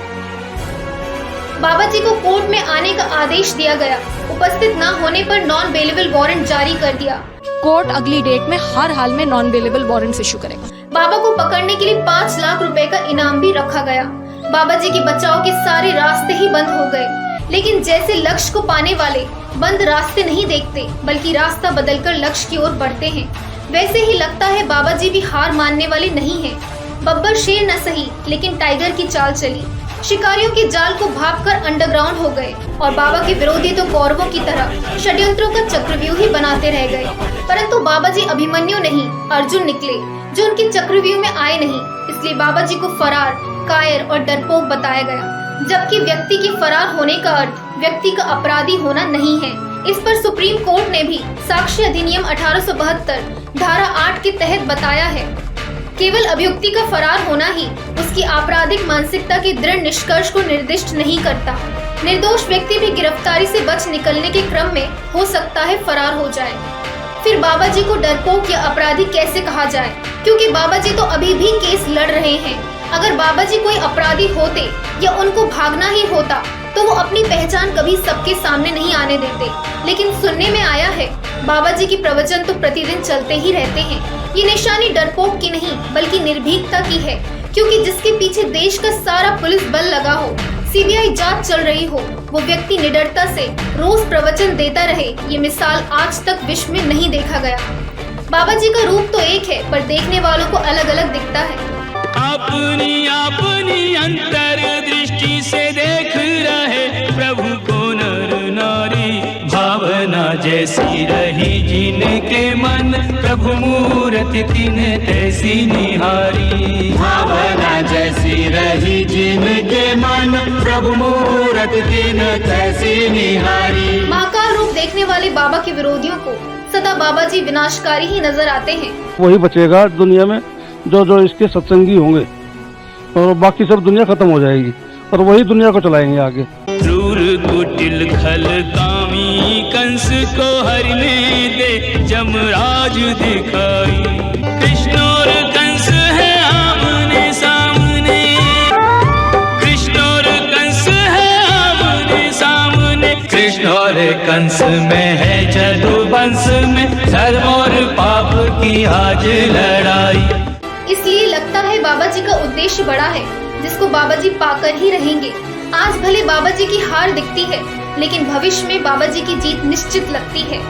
बाबा जी को कोर्ट में आने का आदेश दिया गया, उपस्थित न होने पर नॉन बेलेबल वारंट जारी कर दिया। कोर्ट अगली डेट में हर हाल में नॉन बेलेबल वारंट इशू करेगा। बाबा को पकड़ने के लिए 5 लाख रुपए का इनाम भी रखा गया। बाबा जी के बचाव के सारे रास्ते ही बंद हो गए, लेकिन जैसे लक्ष्य को पाने वाले बंद रास्ते नहीं देखते बल्कि रास्ता बदलकर लक्ष्य की ओर बढ़ते हैं, वैसे ही लगता है बाबा जी भी हार मानने वाले नहीं हैं। बब्बर शेर न सही लेकिन टाइगर की चाल चली, शिकारियों के जाल को भांपकर अंडरग्राउंड हो गए और बाबा के विरोधी तो कौरवों की तरह षड्यंत्रों का चक्रव्यूह ही बनाते रह गए। परंतु बाबा जी अभिमन्यु नहीं अर्जुन निकले, जो उनके चक्रव्यूह में आए नहीं, इसलिए बाबा जी को फरार, कायर और डरपोक बताया गया। जबकि व्यक्ति के फरार होने का अर्थ व्यक्ति का अपराधी होना नहीं है। इस पर सुप्रीम कोर्ट ने भी साक्ष्य अधिनियम 1872 धारा 8 के तहत बताया है, केवल अभियुक्ति का फरार होना ही उसकी आपराधिक मानसिकता के दृढ़ निष्कर्ष को निर्दिष्ट नहीं करता। निर्दोष व्यक्ति भी गिरफ्तारी से बच निकलने के क्रम में हो सकता है फरार हो जाए। फिर बाबा जी को डरपोक या अपराधी कैसे कहा जाए, क्योंकि बाबा जी तो अभी भी केस लड़ रहे हैं। अगर बाबा जी कोई अपराधी होते या उनको भागना ही होता तो वो अपनी पहचान कभी सबके सामने नहीं आने देते, लेकिन सुनने में आया है बाबा जी की प्रवचन तो प्रतिदिन चलते ही रहते हैं। ये निशानी डरपोक की नहीं बल्कि निर्भीकता की है, क्योंकि जिसके पीछे देश का सारा पुलिस बल लगा हो, सीबीआई जांच चल रही हो, वो व्यक्ति निडरता से रोज प्रवचन देता रहे, ये मिसाल आज तक विश्व में नहीं देखा गया। बाबा जी का रूप तो एक है पर देखने वालों को अलग अलग दिखता है। अपनी अपनी अंतर दृष्टि से देख रहे प्रभु को नर नारी, भावना जैसी रही जिनके मन प्रभु मूरति तिन तैसी निहारी। भावना जैसी रही जिनके मन प्रभु मूरति तिन तैसी निहारी। महाकाल रूप देखने वाले बाबा के विरोधियों को सदा बाबा जी विनाशकारी ही नजर आते हैं। वही बचेगा दुनिया में जो इसके सत्संगी होंगे, और बाकी सब दुनिया खत्म हो जाएगी और वही दुनिया को चलाएंगे आगे। क्रूर कुटिल खल कामी कंस को हरने दे जमराज दिखाई। कृष्ण और कंस है आमने सामने, कृष्ण और कंस है आमने सामने। कृष्ण और कंस में है जदुवंश में धर्म और पाप की आज लड़ाई। इसलिए लगता है बाबा जी का उद्देश्य बड़ा है, जिसको बाबा जी पाकर ही रहेंगे। आज भले बाबा जी की हार दिखती है, लेकिन भविष्य में बाबा जी की जीत निश्चित लगती है।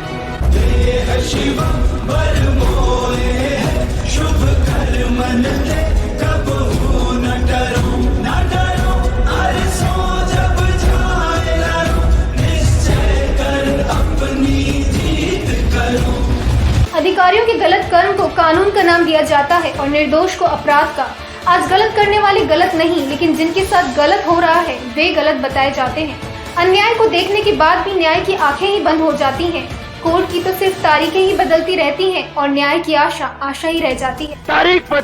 अधिकारियों के गलत कर्म को कानून का नाम दिया जाता है और निर्दोष को अपराध का। आज गलत करने वाले गलत नहीं, लेकिन जिनके साथ गलत हो रहा है वे गलत बताए जाते हैं। अन्याय को देखने के बाद भी न्याय की आंखें ही बंद हो जाती हैं। कोर्ट की तो सिर्फ तारीखें ही बदलती रहती हैं और न्याय की आशा ही रह जाती है। तारीख पर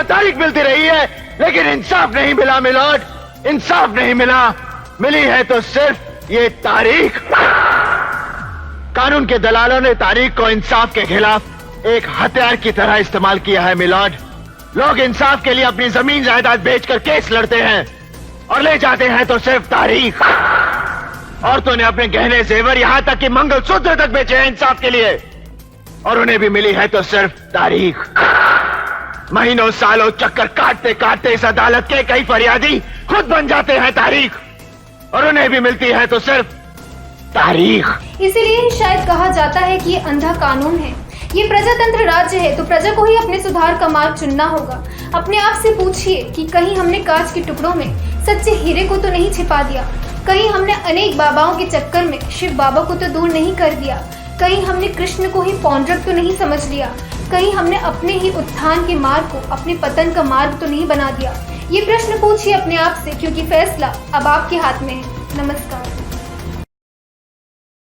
तारीख मिलती रही है, लेकिन इंसाफ नहीं मिला मिलोड, इंसाफ नहीं मिला। मिली है तो सिर्फ ये तारीख। कानून के दलालों ने तारीख को इंसाफ के खिलाफ एक हथियार की तरह इस्तेमाल किया है मिलोड। लोग इंसाफ के लिए अपनी जमीन जायदाद बेचकर केस लड़ते हैं और ले जाते हैं तो सिर्फ तारीख। औरतों ने अपने गहने जेवर यहाँ तक कि मंगलसूत्र तक बेचे हैं इंसाफ के लिए, और उन्हें भी मिली है तो सिर्फ तारीख। महीनों सालों चक्कर काटते काटते इस अदालत के कई फरियादी खुद बन जाते हैं तारीख, और उन्हें भी मिलती है तो सिर्फ तारीख। इसीलिए शायद कहा जाता है कि ये अंधा कानून है। ये प्रजातंत्र राज्य है तो प्रजा को ही अपने सुधार का मार्ग चुनना होगा। अपने आप से पूछिए कि कहीं हमने कांच के टुकड़ों में सच्चे हीरे को तो नहीं छिपा दिया, कहीं हमने अनेक बाबाओं के चक्कर में शिव बाबा को तो दूर नहीं कर दिया, कहीं हमने कृष्ण को ही पौंड्रक तो नहीं समझ लिया, कहीं हमने अपने ही उत्थान के मार्ग को अपने पतन का मार्ग तो नहीं बना दिया। ये प्रश्न पूछिए अपने आप से, क्योंकि फैसला अब आपके हाथ में है। नमस्कार।